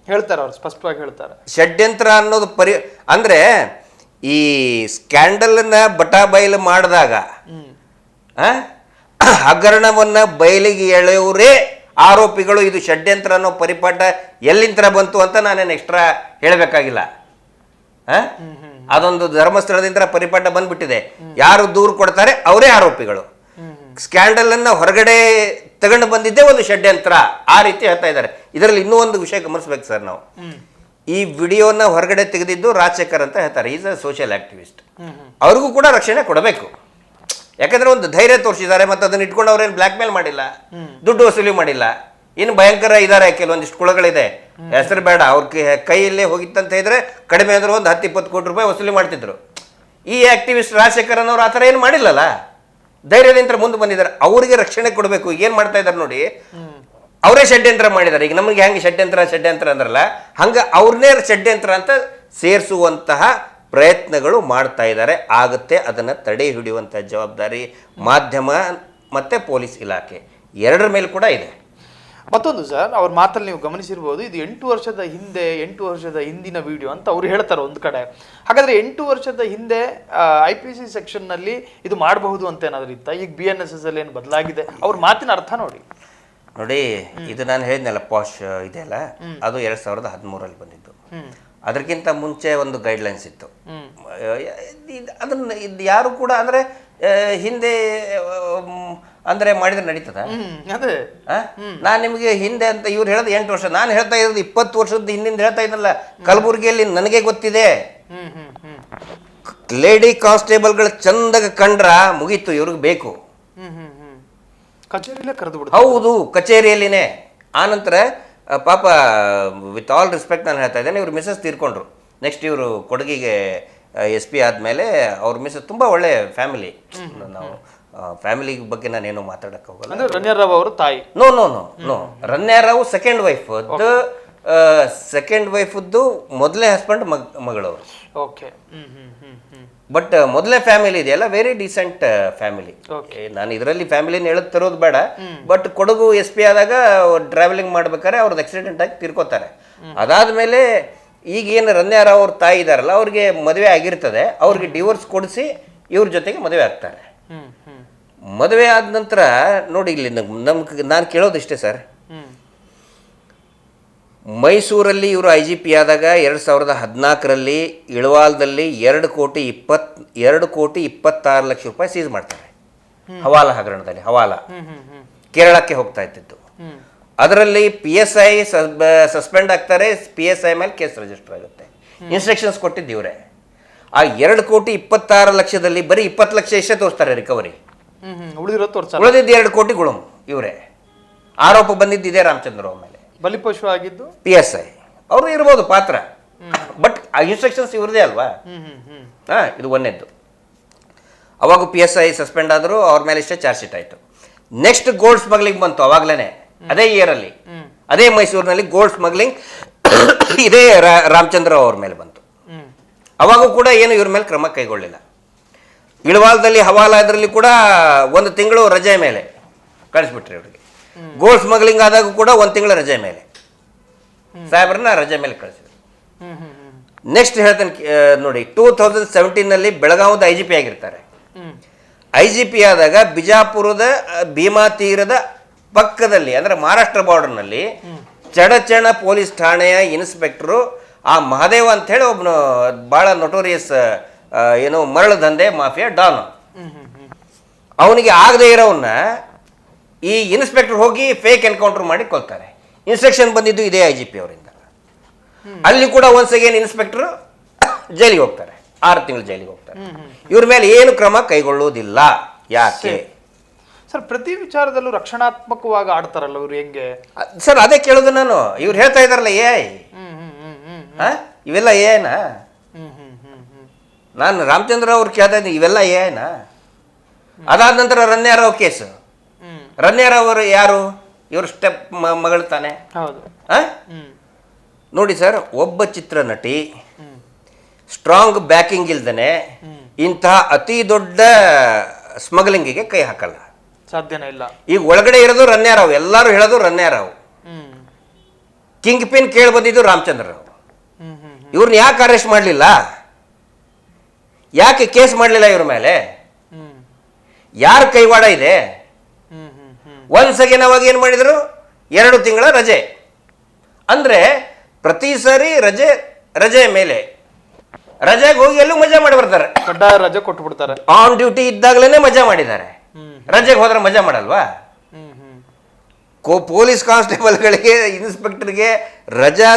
ಹೇಳ್ತಾರೆ. ಅವ್ರು ಸ್ಪಷ್ಟವಾಗಿ ಹೇಳ್ತಾರೆ. ಷಡ್ಯಂತ್ರ ಅನ್ನೋದು ಅಂದ್ರೆ ಈ ಸ್ಕ್ಯಾಂಡಲ್ನ ಬಟಾಬೈಲು ಮಾಡಿದಾಗ ಹಗರಣವನ್ನ ಬಯಲಿಗೆ ಎಳೆಯವರೇ ಆರೋಪಿಗಳು. ಇದು ಷಡ್ಯಂತ್ರ ಅನ್ನೋ ಪರಿಪಾಠ ಎಲ್ಲಿಂದ ಬಂತು ಅಂತ ನಾನೇನು ಎಕ್ಸ್ಟ್ರಾ ಹೇಳಬೇಕಾಗಿಲ್ಲ. ಅದೊಂದು ಧರ್ಮಸ್ಥಳದಿಂದ ಪರಿಪಾಠ ಬಂದ್ಬಿಟ್ಟಿದೆ. ಯಾರು ದೂರು ಕೊಡ್ತಾರೆ ಅವರೇ ಆರೋಪಿಗಳು. ಸ್ಕ್ಯಾಂಡಲ್ ಅನ್ನ ಹೊರಗಡೆ ತಗೊಂಡು ಬಂದಿದ್ದೇ ಒಂದು ಷಡ್ಯಂತ್ರ, ಆ ರೀತಿ ಹೇಳ್ತಾ ಇದ್ದಾರೆ. ಇದರಲ್ಲಿ ಇನ್ನೂ ಒಂದು ವಿಷಯ ಗಮನಿಸ್ಬೇಕು ಸರ್ ನಾವು. ಈ ವಿಡಿಯೋನ ಹೊರಗಡೆ ತೆಗೆದಿದ್ದು ರಾಜಶೇಖರ್ ಅಂತ ಹೇಳ್ತಾರೆ, ಈಸ್ ಅ ಸೋಷಿಯಲ್ ಆಕ್ಟಿವಿಸ್ಟ್. ಅವ್ರಿಗೂ ಕೂಡ ರಕ್ಷಣೆ ಕೊಡಬೇಕು. ಯಾಕಂದ್ರೆ ಒಂದು ಧೈರ್ಯ ತೋರಿಸಿದ್ದಾರೆ, ಮತ್ತು ಅದನ್ನ ಇಟ್ಕೊಂಡು ಅವ್ರೇನು ಬ್ಲ್ಯಾಕ್ ಮೇಲ್ ಮಾಡಿಲ್ಲ, ದುಡ್ಡು ವಸೂಲಿ ಮಾಡಿಲ್ಲ. ಇನ್ನು ಭಯಂಕರ ಇದ್ದಾರೆ ಕೆಲವೊಂದಿಷ್ಟು ಕುಳಗಳಿದೆ, ಹೆಸರು ಬೇಡ. ಅವ್ರ ಕೈಯಲ್ಲೇ ಹೋಗಿತ್ತಂತ ಹೇಳಿದ್ರೆ ಕಡಿಮೆ ಅಂದ್ರೆ ಒಂದು 10-20 ಕೋಟಿ ರೂಪಾಯಿ ವಸೂಲಿ ಮಾಡ್ತಿದ್ರು. ಈ ಆಕ್ಟಿವಿಸ್ಟ್ ರಾಜಶೇಖರ್ ಅನ್ನೋರು ಆ ಥರ ಏನು ಮಾಡಿಲ್ಲಲ್ಲ, ಧೈರ್ಯದಿಂದ ಮುಂದೆ ಬಂದಿದ್ದಾರೆ. ಅವರಿಗೆ ರಕ್ಷಣೆ ಕೊಡಬೇಕು. ಏನು ಮಾಡ್ತಾ ಇದ್ದಾರೆ ನೋಡಿ, ಅವರೇ ಷಡ್ಯಂತ್ರ ಮಾಡಿದ್ದಾರೆ. ಈಗ ನಮಗೆ ಹೆಂಗೆ ಷಡ್ಯಂತ್ರ ಅಂದ್ರಲ್ಲ, ಹಂಗೆ ಅವ್ರನ್ನೇ ಷಡ್ಯಂತ್ರ ಅಂತ ಸೇರಿಸುವಂತಹ ಪ್ರಯತ್ನಗಳು ಮಾಡ್ತಾ ಇದ್ದಾರೆ. ಆಗುತ್ತೆ, ಅದನ್ನು ತಡೆ ಹಿಡಿಯುವಂಥ ಜವಾಬ್ದಾರಿ ಮಾಧ್ಯಮ ಮತ್ತು ಪೊಲೀಸ್ ಇಲಾಖೆ ಎರಡರ ಮೇಲೆ ಕೂಡ ಇದೆ. ಮತ್ತೊಂದು ಸರ್, ಅವ್ರ ಮಾತಲ್ಲಿ ನೀವು ಗಮನಿಸಿರ್ಬೋದು, ಇದು 8 ವರ್ಷದ ಹಿಂದೆ 8 ವರ್ಷದ ಹಿಂದಿನ ವಿಡಿಯೋ ಅಂತ ಅವ್ರು ಹೇಳ್ತಾರೆ ಒಂದು ಕಡೆ. ಹಾಗಾದ್ರೆ 8 ವರ್ಷದ ಹಿಂದೆ IPC ಸೆಕ್ಷನ್ನಲ್ಲಿ ಇದು ಮಾಡಬಹುದು ಅಂತ ಏನಾದ್ರು ಇತ್ತ? ಈಗ BNSS ಅಲ್ಲಿ ಏನು ಬದಲಾಗಿದೆ? ಅವ್ರ ಮಾತಿನ ಅರ್ಥ ನೋಡಿ. ಇದು ನಾನು ಹೇಳಿದ್ನಲ್ಲ ಪಾಶ್ ಇದೆಯಲ್ಲ, ಅದು 2013 ಬಂದಿದ್ದು. ಅದಕ್ಕಿಂತ ಮುಂಚೆ ಒಂದು ಗೈಡ್ಲೈನ್ಸ್ ಇತ್ತು. ಅದನ್ನ ಇದು ಯಾರು ಕೂಡ ಅಂದರೆ ಹಿಂದೆ ಅಂದರೆ ಮಾಡಿದ್ರೆ ನಡೀತದ? ಅದೇ ನಾನು ನಿಮಗೆ ಹಿಂದೆ ಅಂತ ಇವ್ರು ಹೇಳೋದು 8 ವರ್ಷ, ನಾನು ಹೇಳ್ತಾ ಇರೋದು 20 ವರ್ಷದ ಹಿಂದಿಂದ ಹೇಳ್ತಾ ಇದ್ದಲ್ಲ. ಕಲಬುರಗಿಯಲ್ಲಿ ನನಗೆ ಗೊತ್ತಿದೆ, ಲೇಡಿ ಕಾನ್ಸ್ಟೇಬಲ್ಗಳು ಚಂದಾಗ ಕಂಡ್ರ ಮುಗೀತು, ಇವ್ರಿಗೆ ಬೇಕು. ಕಚೇರಿಯಲ್ಲೇ ಕರೆದು ಬಿಡು. ಹೌದು, ಕಚೇರಿಯಲ್ಲಿನೇ. ಆನಂತರ ಪಾಪ ವಿತ್ ಆಲ್ ರೆಸ್ಪೆಕ್ಟ್ ನಾನು ಹೇಳ್ತಾ ಇದ್ದೇನೆ, ಇವ್ರು ಮಿಸಸ್ ತೀರ್ಕೊಂಡ್ರು. ನೆಕ್ಸ್ಟ್ ಇವರು ಕೊಡಗಿಗೆ SP ಆದಮೇಲೆ ಅವ್ರ ಮಿಸಸ್ ತುಂಬ ಒಳ್ಳೆ ಫ್ಯಾಮಿಲಿ. ನಾವು ಫ್ಯಾಮಿಲಿ ಬಗ್ಗೆ ನಾನೇನು ಮಾತಾಡಕ್ಕೆ ಹೋಗಲ್ಲ. ಅಂದ್ರೆ ರಣ್ಯಾರಾವ್ ಅವರು ತಾಯಿ? No no no no, ರಣ್ಯಾರಾವ್ second ವೈಫದ್ದು ಮೊದಲನೇ ಹಸ್ಬೆಂಡ್ ಮಗಳವರು. ಓಕೆ. ಬಟ್ ಮೊದಲೇ ಫ್ಯಾಮಿಲಿ ಇದೆಯಲ್ಲ, ವೆರಿ ಡೀಸೆಂಟ್ ಫ್ಯಾಮಿಲಿ. ನಾನು ಇದರಲ್ಲಿ ಫ್ಯಾಮಿಲಿನ ಹೇಳುತ್ತಿರೋದು ಬೇಡ. ಬಟ್ ಕೊಡಗು SP ಆದಾಗ ಟ್ರಾವೆಲಿಂಗ್ ಮಾಡ್ಬೇಕಾದ್ರೆ ಅವ್ರದ್ದು ಆಕ್ಸಿಡೆಂಟ್ ಆಗಿ ತೀರ್ಕೋತಾರೆ. ಅದಾದ್ಮೇಲೆ ಈಗೇನು ರಣ್ಯಾರಾವ್ ಅವ್ರ ತಾಯಿ ಇದಾರಲ್ಲ, ಅವ್ರಿಗೆ ಮದುವೆ ಆಗಿರ್ತದೆ, ಅವ್ರಿಗೆ ಡಿವೋರ್ಸ್ ಕೊಡಿಸಿ ಇವ್ರ ಜೊತೆಗೆ ಮದುವೆ ಆಗ್ತಾರೆ. ಮದುವೆ ಆದ ನಂತರ ನೋಡಿ, ಇಲ್ಲಿ ನಾನು ಕೇಳೋದಿಷ್ಟೇ ಸರ್, ಮೈಸೂರಲ್ಲಿ ಇವರು IGP ಆದಾಗ 2014ರಲ್ಲಿ ಇಳವಾಲದಲ್ಲಿ 2,26,00,000 ರೂಪಾಯಿ ಸೀಸ್ ಮಾಡ್ತಾರೆ. ಹವಾಲ ಹಗರಣದಲ್ಲಿ, ಹವಾಲ ಕೇರಳಕ್ಕೆ ಹೋಗ್ತಾ ಇತ್ತಿತ್ತು. ಅದರಲ್ಲಿ PSI ಸಸ್ಪೆಂಡ್ ಆಗ್ತಾರೆ, PSI ಮೇಲೆ ಕೇಸ್ ರಿಜಿಸ್ಟರ್ ಆಗುತ್ತೆ. ಇನ್ಸ್ಟ್ರಕ್ಷನ್ಸ್ ಕೊಟ್ಟಿದ್ದು ಇವರೇ. ಆ 2,26,00,000ದಲ್ಲಿ ಬರೀ 20 ಲಕ್ಷ ಎಷ್ಟೇ ತೋರಿಸ್ತಾರೆ ರಿಕವರಿ, ಉಳಿದಿದ್ದು 2 ಕೋಟಿ ಗುಳುಮ್ ಇವರೇ. ಆರೋಪ ಬಂದಿದ್ದಿದೆ ರಾಮಚಂದ್ರ ಅವ್ರ ಮೇಲೆ. ಬಲಿಪಶು ಆಗಿದ್ದು PSI ಅವರು ಇರ್ಬೋದು ಪಾತ್ರ, ಬಟ್ ಆ ಇನ್ಸ್ಟ್ರಕ್ಷನ್ಸ್ ಇವ್ರದೇ ಅಲ್ವಾ. ಇದು ಒಂದೇದ್ದು. ಅವಾಗ PSI ಸಸ್ಪೆಂಡ್ ಆದರೂ ಅವ್ರ ಮೇಲೆ ಇಷ್ಟೇ ಚಾರ್ಜ್ ಶೀಟ್ ಆಯಿತು. ನೆಕ್ಸ್ಟ್ ಗೋಲ್ಡ್ ಸ್ಮಗ್ಲಿಂಗ್ ಬಂತು ಅವಾಗ್ಲೇ, ಅದೇ ಇಯರಲ್ಲಿ, ಅದೇ ಮೈಸೂರಿನಲ್ಲಿ ಗೋಲ್ಡ್ ಸ್ಮಗ್ಲಿಂಗ್ ಇದೇ ರಾಮಚಂದ್ರ ಅವ್ರ ಮೇಲೆ ಬಂತು. ಅವಾಗೂ ಕೂಡ ಏನು ಇವ್ರ ಮೇಲೆ ಕ್ರಮ ಕೈಗೊಳ್ಳಿಲ್ಲ. ಇಳವಾಲದಲ್ಲಿ ಹವಾಲ ಇದರಲ್ಲಿ ಕೂಡ 1 ತಿಂಗಳು ರಜೆ ಮೇಲೆ ಕಳಿಸ್ಬಿಟ್ರಿ ಅವ್ರಿಗೆ. ಗೋಲ್ಡ್ ಸ್ಮಗ್ಲಿಂಗ್ ಆದಾಗ ಕೂಡ 1 ತಿಂಗಳ ರಜೆ ಮೇಲೆ ಸಾಹೇಬ್ರನ್ನ ರಜೆ ಮೇಲೆ ಕಳಿಸಿದ್ರು. ನೆಕ್ಸ್ಟ್ ಹೇಳ್ತೇನೆ ನೋಡಿ, 2017ನಲ್ಲಿ ಬೆಳಗಾವದ IGP ಆಗಿರ್ತಾರೆ. IGP ಆದಾಗ ಬಿಜಾಪುರದ ಭೀಮಾ ತೀರದ ಪಕ್ಕದಲ್ಲಿ, ಅಂದ್ರೆ ಮಹಾರಾಷ್ಟ್ರ ಬಾರ್ಡರ್ನಲ್ಲಿ ಚಡಚಣ ಪೊಲೀಸ್ ಠಾಣೆಯ ಇನ್ಸ್ಪೆಕ್ಟರು ಆ ಮಹಾದೇವ ಅಂತ ಹೇಳಿ ಒಬ್ಬನು ಭಾಳ ನೊಟೋರಿಯಸ್ ಏನು ಮರಳು ದಂಧೆ ಮಾಫಿಯಾ ಡಾನ್. ಅವನಿಗೆ ಆಗದೆ ಇರೋವನ್ನ ಈ ಇನ್ಸ್ಪೆಕ್ಟರ್ ಹೋಗಿ ಫೇಕ್ ಎನ್ಕೌಂಟರ್ ಮಾಡಿ ಕೊಲ್ತಾರೆ. ಇನ್ಸ್ಟ್ರಕ್ಷನ್ ಬಂದಿದ್ದು ಇದೇ IGP ಅವರಿಂದ. ಅಲ್ಲಿ ಕೂಡ ಒನ್ಸ್ ಅಗೇನ್ ಇನ್ಸ್ಪೆಕ್ಟರ್ ಜೈಲಿಗೆ ಹೋಗ್ತಾರೆ, 6 ತಿಂಗಳು ಜೈಲಿಗೆ ಹೋಗ್ತಾರೆ. ಇವ್ರ ಮೇಲೆ ಏನು ಕ್ರಮ ಕೈಗೊಳ್ಳುವುದಿಲ್ಲ. ಯಾಕೆ ಸರ್? ಪ್ರತಿ ವಿಚಾರದಲ್ಲೂ ರಕ್ಷಣಾತ್ಮಕವಾಗಿ ಆಡ್ತಾರಲ್ಲ ಇವ್ರು, ಹೆಂಗೆ ಸರ್? ಅದೇ ಕೇಳೋದು ನಾನು. ಇವ್ರು ಹೇಳ್ತಾ ಇದಾರಲ್ಲ ಇವೆಲ್ಲ ಏನ? ನಾನು ರಾಮಚಂದ್ರ ಅವ್ರು ಕೇಳ್ತಾ ಇದ್ದೀನಿ, ಇವೆಲ್ಲ ಏನ? ಅದಾದ ನಂತರ ರಣ್ಯಾರಾವ್ ಕೇಸು. ರಣ್ಯಾರಾವ್ ಅವರು ಯಾರು? ಇವರು ಸ್ಟೆಪ್ ಮಗಳು ತಾನೆ. ನೋಡಿ ಸರ್, ಒಬ್ಬ ಚಿತ್ರನಟಿ ಸ್ಟ್ರಾಂಗ್ ಬ್ಯಾಕಿಂಗ್ ಇಲ್ದೇನೆ ಇಂತಹ ಅತಿ ದೊಡ್ಡ ಸ್ಮಗ್ಲಿಂಗಿಗೆ ಕೈ ಹಾಕಲ್ಲ, ಸಾಧ್ಯನೇ ಇಲ್ಲ. ಈಗ ಒಳಗಡೆ ಇರೋದು ರಣ್ಯಾರಾವ್, ಎಲ್ಲರೂ ಹೇಳೋದು ರಣ್ಯಾರಾವ್. ಕಿಂಗ್ ಪಿನ್ ಕೇಳಿ ಬಂದಿದ್ದು ರಾಮಚಂದ್ರ ರಾವ್. ಇವ್ರನ್ನ ಯಾಕೆ ಅರೆಸ್ಟ್ ಮಾಡಲಿಲ್ಲ? ಯಾಕೆ ಕೇಸ್ ಮಾಡಲಿಲ್ಲ ಇವ್ರ ಮೇಲೆ? ಯಾರ ಕೈವಾಡ ಇದೆ? ಒನ್ಸ್ ಅಗೇನ್ ಅವಾಗ ಏನು ಮಾಡಿದ್ರು? 2 ತಿಂಗಳ ರಜೆ. ಅಂದ್ರೆ ಪ್ರತಿ ಸಾರಿ ರಜೆ ಮೇಲೆ ರಜೆಗೆ ಹೋಗಿ ಎಲ್ಲೂ ಮಜಾ ಮಾಡಿ ಬರ್ತಾರೆ. ಕಡ್ಡಾಯ ರಜೆ ಕೊಟ್ಟು ಬಿಡ್ತಾರೆ. ಆನ್ ಡ್ಯೂಟಿ ಇದ್ದಾಗಲೇ ಮಜಾ ಮಾಡಿದ್ದಾರೆ. ರಜೆಗೆ ಹೋದ್ರೆ ಮಜಾ ಮಾಡಲ್ವಾ? ಪೊಲೀಸ್ ಕಾನ್ಸ್ಟೇಬಲ್ಗಳಿಗೆ, ಇನ್ಸ್ಪೆಕ್ಟರ್ಗೆ ರಜಾ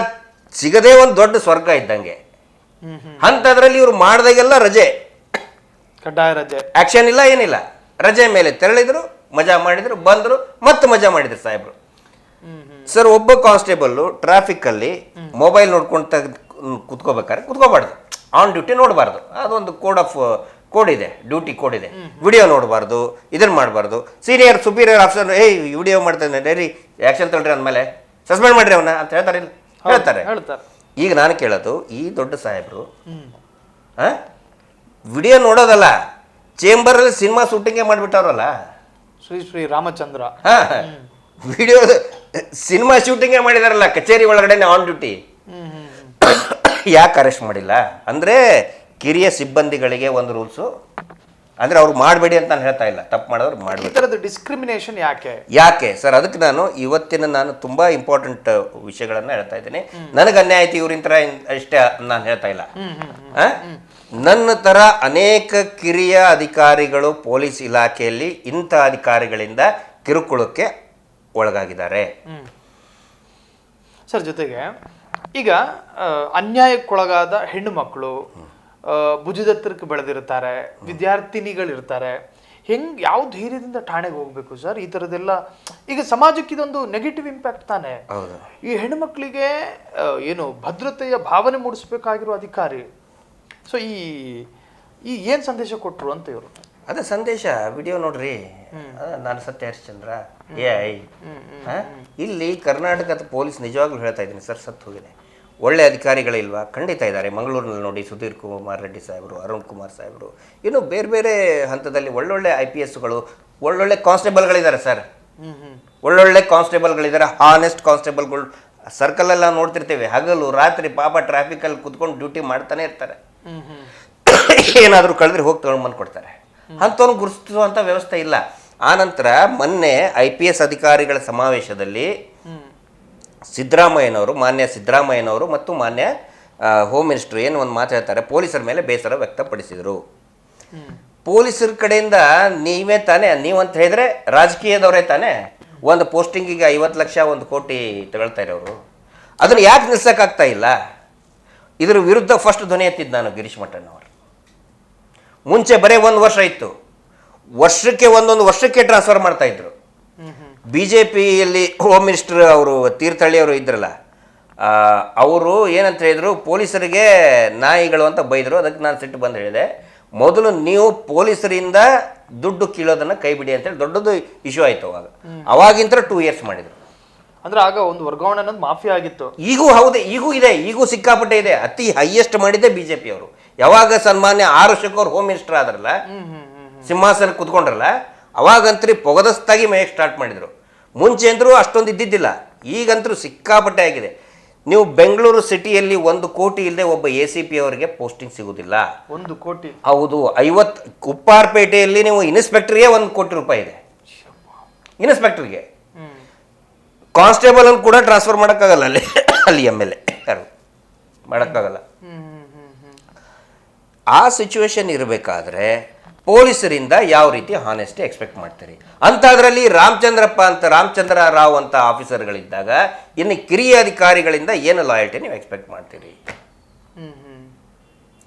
ಸಿಗದೇ ಒಂದು ದೊಡ್ಡ ಸ್ವರ್ಗ ಇದ್ದಂಗೆ. ಅಂತದ್ರಲ್ಲಿ ಇವ್ರು ಮಾಡಿದಾಗೆಲ್ಲ ರಜೆ, ಕಡ್ಡಾಯ ರಜೆ, ಆಕ್ಷನ್ ಇಲ್ಲ, ಏನಿಲ್ಲ. ರಜೆ ಮೇಲೆ ತೆರಳಿದ್ರು, ಮಜಾ ಮಾಡಿದ್ರು, ಬಂದ್ರು, ಮತ್ತೆ ಮಜಾ ಮಾಡಿದ್ರು ಸಾಹೇಬ್ರು. ಸರ್, ಒಬ್ಬ ಕಾನ್ಸ್ಟೇಬಲ್ ಟ್ರಾಫಿಕ್ ಅಲ್ಲಿ ಮೊಬೈಲ್ ನೋಡ್ಕೊಂಡು ಕುತ್ಕೋಬೇಕಾದ್ರೆ ಕುತ್ಕೋಬಾರ್ದು, ಆನ್ ಡ್ಯೂಟಿ ನೋಡಬಾರ್ದು. ಅದೊಂದು ಕೋಡ್ ಇದೆ, ಡ್ಯೂಟಿ ಕೋಡ್ ಇದೆ. ವಿಡಿಯೋ ನೋಡಬಾರ್ದು, ಇದನ್ನ ಮಾಡಬಾರ್ದು. ಸೀನಿಯರ್ ಸುಪೀರಿಯರ್ ಆಫೀಸರ್ ವಿಡಿಯೋ ಮಾಡ್ತಾನೆ, ಡೈರಿ ಆಕ್ಷನ್ ತಗೊಳ್ರಿ ಅಂದಮೇಲೆ ಸಸ್ಪೆಂಡ್ ಮಾಡ್ರಿ ಅವನ್ನ ಅಂತ ಹೇಳ್ತಾರೆ, ಹೇಳ್ತಾರೆ. ಈಗ ನಾನು ಕೇಳೋದು, ಈ ದೊಡ್ಡ ಸಾಹೇಬ್ರು ವಿಡಿಯೋ ನೋಡೋದಲ್ಲ, ಚೇಂಬರಲ್ಲಿ ಸಿನಿಮಾ ಶೂಟಿಂಗೇ ಮಾಡಿಬಿಟ್ಟವ್ರಲ್ಲ. ಶ್ರೀ ಶ್ರೀ ರಾಮಚಂದ್ರ. ಹಾ, ವಿಡಿಯೋ ಸಿನಿಮಾ ಶೂಟಿಂಗೇ ಮಾಡಿದಾರಲ್ಲ ಕಚೇರಿ ಒಳಗಡೆ ಆನ್ ಡ್ಯೂಟಿ. ಯಾಕೆ ಅರೆಸ್ಟ್ ಮಾಡಿಲ್ಲ ಅಂದರೆ ಕಿರಿಯ ಸಿಬ್ಬಂದಿಗಳಿಗೆ ಒಂದು ರೂಲ್ಸು, ಅಂದರೆ ಅವ್ರು ಮಾಡಬೇಡಿ ಅಂತ ನಾನು ಹೇಳ್ತಾ ಇಲ್ಲ, ತಪ್ಪು ಮಾಡೋರು ಈ ಮಾಡಬೇಕು. ಥರದ ಡಿಸ್ಕ್ರಿಮಿನೇಷನ್ ಯಾಕೆ ಸರ್ ಅದಕ್ಕೆ ನಾನು ತುಂಬ ಇಂಪಾರ್ಟೆಂಟ್ ವಿಷಯಗಳನ್ನು ಹೇಳ್ತಾ ಇದ್ದೀನಿ. ನನಗೆ ಅನ್ಯಾಯ ಆಯ್ತು ಇವರಿಂತರ ಅಷ್ಟೇ ನಾನು ಹೇಳ್ತಾ ಇಲ್ಲ. ನನ್ನ ಥರ ಅನೇಕ ಕಿರಿಯ ಅಧಿಕಾರಿಗಳು ಪೊಲೀಸ್ ಇಲಾಖೆಯಲ್ಲಿ ಇಂಥ ಅಧಿಕಾರಿಗಳಿಂದ ಕಿರುಕುಳಕ್ಕೆ ಒಳಗಾಗಿದ್ದಾರೆ. ಸರ್, ಜೊತೆಗೆ ಈಗ ಅನ್ಯಾಯಕ್ಕೊಳಗಾದ ಹೆಣ್ಣು ಮಕ್ಕಳು, ಭುಜದತ್ತರಕ್ಕೆ ಬೆಳೆದಿರ್ತಾರೆ, ವಿದ್ಯಾರ್ಥಿನಿಗಳಿರ್ತಾರೆ, ಯಾವ ಧೈರ್ಯದಿಂದ ಠಾಣೆಗೆ ಹೋಗ್ಬೇಕು ಸರ್? ಈ ಥರದ್ದೆಲ್ಲ ಈಗ ಸಮಾಜಕ್ಕೆ ಇದೊಂದು ನೆಗೆಟಿವ್ ಇಂಪ್ಯಾಕ್ಟ್ ತಾನೆ. ಈ ಹೆಣ್ಣು ಮಕ್ಕಳಿಗೆ ಏನು ಭದ್ರತೆಯ ಭಾವನೆ ಮೂಡಿಸ್ಬೇಕಾಗಿರೋ ಅಧಿಕಾರಿ, ಸೊ ಈ ಏನು ಸಂದೇಶ ಕೊಟ್ಟರು ಅಂತ ಇವರು? ಅದ ಸಂದೇಶ ವಿಡಿಯೋ ನೋಡ್ರಿ. ನಾನು ಸತ್ಯ ಹರಿಶ್ಚಂದ್ರ AI. ಇಲ್ಲಿ ಕರ್ನಾಟಕದ ಪೊಲೀಸ್ ನಿಜವಾಗ್ಲೂ ಹೇಳ್ತಾ ಇದ್ದೀನಿ ಸರ್, ಸತ್ತು ಹೋಗಿದೆ. ಒಳ್ಳೆ ಅಧಿಕಾರಿಗಳಿಲ್ವಾ? ಖಂಡಿತ ಇದ್ದಾರೆ. ಮಂಗಳೂರಿನಲ್ಲಿ ನೋಡಿ ಸುಧೀರ್ ಕುಮಾರ್ ರೆಡ್ಡಿ ಸಾಹೇಬರು, ಅರುಣ್ ಕುಮಾರ್ ಸಾಹೇಬರು, ಇನ್ನು ಬೇರೆ ಬೇರೆ ಹಂತದಲ್ಲಿ ಒಳ್ಳೊಳ್ಳೆ IPSಗಳು, ಒಳ್ಳೊಳ್ಳೆ ಕಾನ್ಸ್ಟೇಬಲ್ಗಳಿದ್ದಾರೆ ಸರ್. ಒಳ್ಳೊಳ್ಳೆ ಕಾನ್ಸ್ಟೇಬಲ್ಗಳಿದ್ದಾರೆ, ಹಾನೆಸ್ಟ್ ಕಾನ್ಸ್ಟೇಬಲ್ಗಳು. ಸರ್ಕಲೆಲ್ಲ ನೋಡ್ತಿರ್ತೇವೆ, ಹಗಲು ರಾತ್ರಿ ಪಾಪ ಟ್ರಾಫಿಕಲ್ಲಿ ಕುತ್ಕೊಂಡು ಡ್ಯೂಟಿ ಮಾಡ್ತಾನೆ ಇರ್ತಾರೆ. ಏನಾದರೂ ಕಳೆದ್ರೆ ಹೋಗಿ ತೊಗೊಂಡು ಬಂದು ಕೊಡ್ತಾರೆ. ಅಂಥವ್ನು ಗುರುತಿಸುವಂಥ ವ್ಯವಸ್ಥೆ ಇಲ್ಲ. ಆನಂತರ ಮೊನ್ನೆ IPS ಅಧಿಕಾರಿಗಳ ಸಮಾವೇಶದಲ್ಲಿ ಮಾನ್ಯ ಸಿದ್ದರಾಮಯ್ಯನವರು ಮತ್ತು ಮಾನ್ಯ ಹೋಮ್ ಮಿನಿಸ್ಟರ್ ಏನು ಒಂದು ಮಾತು ಹೇಳ್ತಾರೆ, ಪೊಲೀಸರ ಮೇಲೆ ಬೇಸರ ವ್ಯಕ್ತಪಡಿಸಿದರು. ಪೊಲೀಸರ ಕಡೆಯಿಂದ ನೀವಂತ ಹೇಳಿದ್ರೆ ರಾಜಕೀಯದವರೇ ತಾನೇ ಒಂದು ಪೋಸ್ಟಿಂಗಿಗೆ 50 ಲಕ್ಷ 1 ಕೋಟಿ ತಗೊಳ್ತಾ ಇರೋರು. ಅದನ್ನು ಯಾಕೆ ನಿಲ್ಸೋಕ್ಕಾಗ್ತಾ ಇಲ್ಲ? ಇದ್ರ ವಿರುದ್ಧ ಫಸ್ಟ್ ಧ್ವನಿ ಎತ್ತಿದ್ದು ನಾನು, ಗಿರೀಶ್ ಮಠಣ್ಣವರು. ಮುಂಚೆ ಬರೀ 1 ವರ್ಷ ಇತ್ತು, ಒಂದೊಂದು ವರ್ಷಕ್ಕೆ ಟ್ರಾನ್ಸ್ಫರ್ ಮಾಡ್ತಾ ಇದ್ರು. BJPಯಲ್ಲಿ ಹೋಮ್ ಮಿನಿಸ್ಟರ್ ಅವರು ತೀರ್ಥಹಳ್ಳಿ ಅವರು ಇದ್ರಲ್ಲ, ಅವರು ಏನಂತ ಹೇಳಿದ್ರು, ಪೊಲೀಸರಿಗೆ ನಾಯಿಗಳು ಅಂತ ಬೈದರು. ಅದಕ್ಕೆ ನಾನು ಸಿಟ್ಟು ಬಂದು ಹೇಳಿದೆ, ಮೊದಲು ನೀವು ಪೊಲೀಸರಿಂದ ದುಡ್ಡು ಕೀಳೋದನ್ನು ಕೈ ಬಿಡಿ ಅಂತೇಳಿ ದೊಡ್ಡದು ಇಶ್ಯೂ ಆಯಿತು. ಅವಾಗಿಂತ 2 ಇಯರ್ಸ್ ಮಾಡಿದರು. ಅಂದ್ರೆ ಆಗ ಒಂದು ವರ್ಗಾವಣೆ ಅನ್ನೋದು ಮಾಫಿಯಾ ಆಗಿತ್ತು. ಈಗೂ ಹೌದೇ, ಈಗೂ ಇದೆ, ಈಗೂ ಸಿಕ್ಕಾಪಟ್ಟೆ ಇದೆ. ಅತಿ ಹೈಯೆಸ್ಟ್ ಮಾಡಿದ್ದೆ BJP ಅವರು. ಯಾವಾಗ ಸನ್ಮಾನ್ಯ ಆರ್ ಅಶೋಕ್ ಅವ್ರು ಹೋಮ್ ಮಿನಿಸ್ಟರ್ ಆದ್ರಲ್ಲ, ಸಿಂಹಾಸನ ಕುತ್ಕೊಂಡ್ರಲ್ಲ, ಅವಾಗಂತ್ರಿ ಪೊಗದಸ್ತಾಗಿ ಮೇಯಕ್ಕೆ ಸ್ಟಾರ್ಟ್ ಮಾಡಿದರು. ಮುಂಚೆ ಅಂದರೂ ಅಷ್ಟೊಂದು ಇದ್ದಿದ್ದಿಲ್ಲ, ಈಗಂತರೂ ಸಿಕ್ಕಾಪಟ್ಟೆ ಆಗಿದೆ. ನೀವು ಬೆಂಗಳೂರು ಸಿಟಿಯಲ್ಲಿ 1 ಕೋಟಿ ಇಲ್ಲದೆ ಒಬ್ಬ ACP ಅವರಿಗೆ ಪೋಸ್ಟಿಂಗ್ ಸಿಗುವುದಿಲ್ಲ. 1 ಕೋಟಿ? ಹೌದು. 50 ಉಪ್ಪಾರಪೇಟೆಯಲ್ಲಿ ನೀವು ಇನ್ಸ್ಪೆಕ್ಟರ್ಗೆ 1 ಕೋಟಿ ರೂಪಾಯಿ ಇದೆ. ಇನ್ಸ್ಪೆಕ್ಟರ್ಗೆ ಕಾನ್ಸ್ಟೇಬಲ್ ಅನ್ನು ಕೂಡ ಟ್ರಾನ್ಸ್ಫರ್ ಮಾಡೋಕ್ಕಾಗಲ್ಲ. ಅಲ್ಲಿ MLA ಯಾರು ಮಾಡೋಕ್ಕಾಗಲ್ಲ. ಆ ಸಿಚುವೇಶನ್ ಇರಬೇಕಾದ್ರೆ ಪೊಲೀಸರಿಂದ ಯಾವ ರೀತಿ ಹಾನೆಸ್ಟಿ ಎಕ್ಸ್ಪೆಕ್ಟ್ ಮಾಡ್ತೀರಿ? ಅಂಥದ್ರಲ್ಲಿ ರಾಮಚಂದ್ರ ರಾವ್ ಅಂತ ಆಫೀಸರ್ಗಳಿದ್ದಾಗ ಇನ್ನು ಕಿರಿಯ ಅಧಿಕಾರಿಗಳಿಂದ ಏನು ಲಾಯಲ್ಟಿ ನೀವು ಎಕ್ಸ್ಪೆಕ್ಟ್ ಮಾಡ್ತೀರಿ?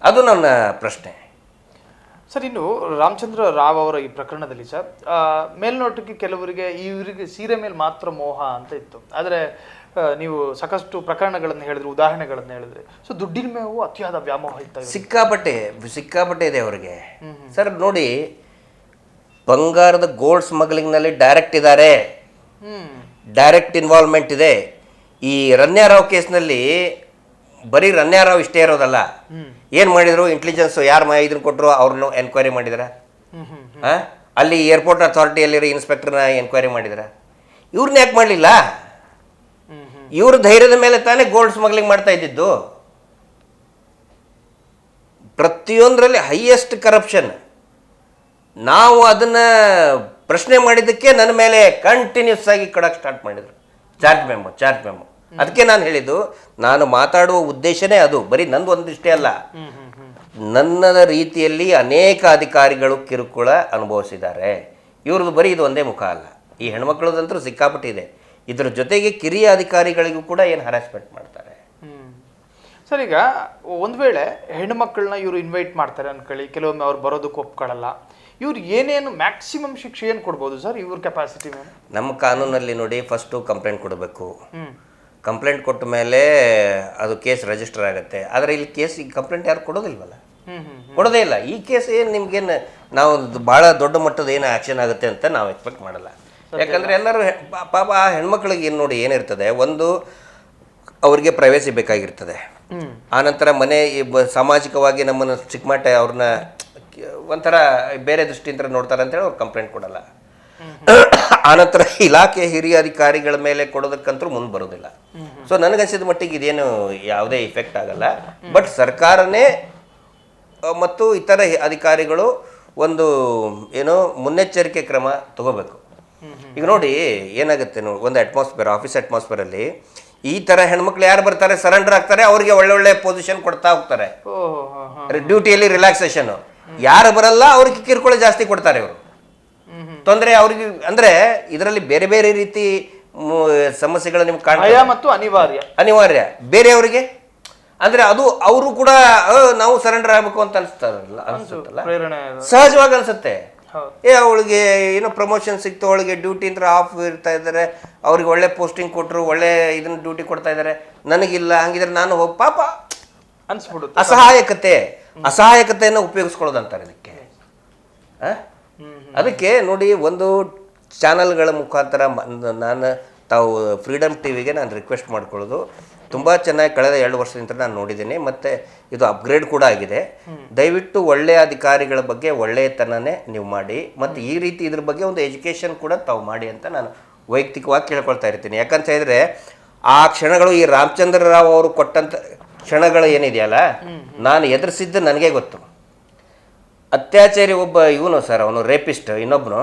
ಅದು ನನ್ನ ಪ್ರಶ್ನೆ ಸರ್. ಇನ್ನು ರಾಮಚಂದ್ರ ರಾವ್ ಅವರ ಈ ಪ್ರಕರಣದಲ್ಲಿ ಸರ್, ಮೇಲ್ನೋಟಕ್ಕೆ ಕೆಲವರಿಗೆ ಇವರಿಗೆ ಸೀರೆ ಮೇಲೆ ಮಾತ್ರ ಮೋಹ ಅಂತ ಇತ್ತು. ಆದರೆ ನೀವು ಸಾಕಷ್ಟು ಪ್ರಕರಣಗಳನ್ನು ಹೇಳಿದ್ರೆ, ಉದಾಹರಣೆಗಳನ್ನು ಹೇಳಿದ್ರೆ, ಸೊ ದುಡ್ಡಿನ ಮೇವು ಅತಿಯಾದ ವ್ಯಾಮೋಹ ಇತ್ತು. ಸಿಕ್ಕಾಪಟ್ಟೆ ಇದೆ ಅವರಿಗೆ ಸರ್. ನೋಡಿ, ಬಂಗಾರದ ಗೋಲ್ಡ್ ಸ್ಮಗ್ಲಿಂಗ್ನಲ್ಲಿ ಡೈರೆಕ್ಟ್ ಇದ್ದಾರೆ, ಡೈರೆಕ್ಟ್ ಇನ್ವಾಲ್ವ್ಮೆಂಟ್ ಇದೆ. ಈ ರನ್ಯಾರಾವ್ ಕೇಸ್ನಲ್ಲಿ ಬರೀ ರನ್ಯಾರಾವ್ ಇಷ್ಟೇ ಇರೋದಲ್ಲ, ಏನು ಮಾಡಿದ್ರು, ಇಂಟೆಲಿಜೆನ್ಸ್ ಯಾರು ಇದನ್ನು ಕೊಟ್ಟರು ಅವ್ರನ್ನ ಎನ್ಕ್ವೈರಿ ಮಾಡಿದಾರ. ಅಲ್ಲಿ ಏರ್ಪೋರ್ಟ್ ಅಥಾರಿಟಿಯಲ್ಲಿರೋ ಇನ್ಸ್ಪೆಕ್ಟರ್ನ ಎನ್ಕ್ವೈರಿ ಮಾಡಿದಾರ. ಇವ್ರನ್ನ ಯಾಕೆ ಮಾಡಲಿಲ್ಲ? ಇವ್ರ ಧೈರ್ಯದ ಮೇಲೆ ತಾನೇ ಗೋಲ್ಡ್ ಸ್ಮಗ್ಲಿಂಗ್ ಮಾಡ್ತಾ ಇದ್ದಿದ್ದು. ಪ್ರತಿಯೊಂದರಲ್ಲಿ ಹೈಯೆಸ್ಟ್ ಕರಪ್ಷನ್. ನಾವು ಅದನ್ನು ಪ್ರಶ್ನೆ ಮಾಡಿದ್ದಕ್ಕೆ ನನ್ನ ಮೇಲೆ ಕಂಟಿನ್ಯೂಸ್ ಆಗಿ ಕೊಡೋಕ್ಕೆ ಸ್ಟಾರ್ಟ್ ಮಾಡಿದರು. Charge memo. ಅದಕ್ಕೆ ನಾನು ಹೇಳಿದ್ದು, ನಾನು ಮಾತಾಡುವ ಉದ್ದೇಶನೇ ಅದು. ಬರೀ ನಂದು ಒಂದಿಷ್ಟೇ ಅಲ್ಲ, ನನ್ನ ರೀತಿಯಲ್ಲಿ ಅನೇಕ ಅಧಿಕಾರಿಗಳು ಕಿರುಕುಳ ಅನುಭವಿಸಿದ್ದಾರೆ. ಇವ್ರದ್ದು ಬರೀ ಇದು ಒಂದೇ ಮುಖ ಅಲ್ಲ, ಈ ಹೆಣ್ಮಕ್ಳದಂತೂ ಸಿಕ್ಕಾಪಟ್ಟಿದೆ. ಇದರ ಜೊತೆಗೆ ಕಿರಿಯ ಅಧಿಕಾರಿಗಳಿಗೂ ಕೂಡ ಏನು ಹರಾಸ್ಮೆಂಟ್ ಮಾಡ್ತಾರೆ ಸರ್. ಈಗ ಒಂದು ವೇಳೆ ಹೆಣ್ಣು ಮಕ್ಕಳನ್ನ ಇವರು ಇನ್ವೈಟ್ ಮಾಡ್ತಾರೆ ಅನ್ಕೊಳ್ಳಿ, ಕೆಲವೊಮ್ಮೆ ಅವ್ರು ಬರೋದಕ್ಕೆ ಒಪ್ಕೊಳ್ಳಲ್ಲ, ಇವ್ರು ಏನೇನು ಮ್ಯಾಕ್ಸಿಮಮ್ ಶಿಕ್ಷೆ ಏನು ಕೊಡ್ಬೋದು ಸರ್ ಇವ್ರ ಕೆಪಾಸಿಟಿ ಮೇಲೆ? ನಮ್ಮ ಕಾನೂನಲ್ಲಿ ನೋಡಿ, ಫಸ್ಟು ಕಂಪ್ಲೇಂಟ್ ಕೊಡಬೇಕು. ಕಂಪ್ಲೇಂಟ್ ಕೊಟ್ಟ ಮೇಲೆ ಅದು ಕೇಸ್ ರಿಜಿಸ್ಟರ್ ಆಗುತ್ತೆ. ಆದರೆ ಇಲ್ಲಿ ಈ ಕಂಪ್ಲೇಂಟ್ ಯಾರು ಕೊಡೋದಿಲ್ವಲ್ಲ, ಕೊಡೋದೇ ಇಲ್ಲ. ಈ ಕೇಸ್ ಏನು ನಿಮ್ಗೇನು ನಾವು ಭಾಳ ದೊಡ್ಡ ಮಟ್ಟದ ಏನು ಆ್ಯಕ್ಷನ್ ಆಗುತ್ತೆ ಅಂತ ನಾವು ಎಕ್ಸ್ಪೆಕ್ಟ್ ಮಾಡಲ್ಲ. ಯಾಕಂದರೆ ಎಲ್ಲರೂ ಪಾಪ ಆ ಹೆಣ್ಮಕ್ಳಿಗೆ ಏನು ನೋಡಿ ಏನಿರ್ತದೆ, ಒಂದು ಅವ್ರಿಗೆ ಪ್ರೈವೇಸಿ ಬೇಕಾಗಿರ್ತದೆ. ಆನಂತರ ಮನೆ ಸಾಮಾಜಿಕವಾಗಿ ನಮ್ಮನ್ನು ಚಿಕ್ಕಮಟ್ಟ ಅವ್ರನ್ನ ಒಂಥರ ಬೇರೆ ದೃಷ್ಟಿಯಿಂದ ನೋಡ್ತಾರೆ ಅಂತೇಳಿ ಅವ್ರು ಕಂಪ್ಲೇಂಟ್ ಕೊಡಲ್ಲ. ಆನಂತರ ಇಲಾಖೆ ಹಿರಿಯ ಅಧಿಕಾರಿಗಳ ಮೇಲೆ ಕೊಡೋದಕ್ಕಂತೂ ಮುಂದೆ ಬರೋದಿಲ್ಲ. ಸೊ ನನಗನ್ಸಿದ ಮಟ್ಟಿಗೆ ಇದೇನು ಯಾವುದೇ ಇಫೆಕ್ಟ್ ಆಗಲ್ಲ. ಬಟ್ ಸರ್ಕಾರನೇ ಮತ್ತು ಇತರ ಅಧಿಕಾರಿಗಳು ಒಂದು ಏನೋ ಮುನ್ನೆಚ್ಚರಿಕೆ ಕ್ರಮ ತಗೋಬೇಕು. ಈಗ ನೋಡಿ ಏನಾಗುತ್ತೆ ನೋಡಿ, ಒಂದು ಆಫೀಸ್ ಅಟ್ಮಾಸ್ಫಿಯರಲ್ಲಿ ಈ ಥರ ಹೆಣ್ಮಕ್ಳು ಯಾರು ಬರ್ತಾರೆ ಸರೆಂಡರ್ ಆಗ್ತಾರೆ, ಅವ್ರಿಗೆ ಒಳ್ಳೆ ಪೊಸಿಷನ್ ಕೊಡ್ತಾ ಹೋಗ್ತಾರೆ, ಡ್ಯೂಟಿಯಲ್ಲಿ ರಿಲ್ಯಾಕ್ಸೇಷನ್. ಯಾರು ಬರಲ್ಲ ಅವ್ರಿಗೆ ಕಿರುಕುಳ ಜಾಸ್ತಿ ಕೊಡ್ತಾರೆ ಇವರು, ತೊಂದರೆ ಅವ್ರಿಗೆ. ಅಂದ್ರೆ ಇದರಲ್ಲಿ ಬೇರೆ ಬೇರೆ ರೀತಿ ಸಮಸ್ಯೆಗಳು ನಿಮ್ಗೆ ಕಾಣ್ತವೆ ಮತ್ತು ಅನಿವಾರ್ಯ ಬೇರೆಯವರಿಗೆ. ಅಂದ್ರೆ ಅದು ಅವರು ಕೂಡ ನಾವು ಸರೆಂಡರ್ ಆಗ್ಬೇಕು ಅಂತ ಅನ್ಸುತ್ತಲ್ಲ, ಸಹಜವಾಗಿ ಅನ್ಸುತ್ತೆ. ಅವಳಿಗೆ ಏನೋ ಪ್ರಮೋಷನ್ ಸಿಕ್ತು, ಅವಳಿಗೆ ಡ್ಯೂಟಿ ಅಂತ ಆಫ್ ಇರ್ತಾ ಇದ್ದಾರೆ, ಅವ್ರಿಗೆ ಒಳ್ಳೆ ಪೋಸ್ಟಿಂಗ್ ಕೊಟ್ಟರು, ಒಳ್ಳೆ ಇದನ್ನ ಡ್ಯೂಟಿ ಕೊಡ್ತಾ ಇದ್ದಾರೆ, ನನಗಿಲ್ಲ, ಹಂಗಿದ್ರೆ ನಾನು ಹೋಗಿ ಪಾಪ ಅನ್ಸ್ಬಿಡುತ್ತೆ. ಅಸಹಾಯಕತೆಯನ್ನು ಉಪಯೋಗಿಸ್ಕೊಳ್ಳೋದಂತಾರೆ ಇದಕ್ಕೆ. ಅದಕ್ಕೆ ನೋಡಿ, ಒಂದು ಚಾನಲ್ಗಳ ಮುಖಾಂತರ ತಾವು ಫ್ರೀಡಮ್ ಟಿವಿಗೆ ನಾನು ರಿಕ್ವೆಸ್ಟ್ ಮಾಡ್ಕೊಳ್ಳೋದು, ತುಂಬ ಚೆನ್ನಾಗಿ ಕಳೆದ 2 ವರ್ಷದಿಂದ ನಾನು ನೋಡಿದ್ದೀನಿ, ಮತ್ತು ಇದು ಅಪ್ಗ್ರೇಡ್ ಕೂಡ ಆಗಿದೆ. ದಯವಿಟ್ಟು ಒಳ್ಳೆಯ ಅಧಿಕಾರಿಗಳ ಬಗ್ಗೆ ಒಳ್ಳೆಯತನನೇ ನೀವು ಮಾಡಿ, ಮತ್ತು ಈ ರೀತಿ ಇದ್ರ ಬಗ್ಗೆ ಒಂದು ಎಜುಕೇಷನ್ ಕೂಡ ತಾವು ಮಾಡಿ ಅಂತ ನಾನು ವೈಯಕ್ತಿಕವಾಗಿ ಕೇಳ್ಕೊಳ್ತಾ ಇರ್ತೀನಿ. ಯಾಕಂತ ಹೇಳಿದ್ರೆ ಆ ಕ್ಷಣಗಳು, ಈ ರಾಮಚಂದ್ರ ರಾವ್ ಅವರು ಕೊಟ್ಟಂಥ ಕ್ಷಣಗಳು ಏನಿದೆಯಲ್ಲ, ನಾನು ಎದುರಿಸಿದ್ದು ನನಗೆ ಗೊತ್ತು. ಅತ್ಯಾಚಾರಿ ಒಬ್ಬ ಇವನು ಸರ್, ಅವನು ರೇಪಿಸ್ಟ್, ಇನ್ನೊಬ್ಬನು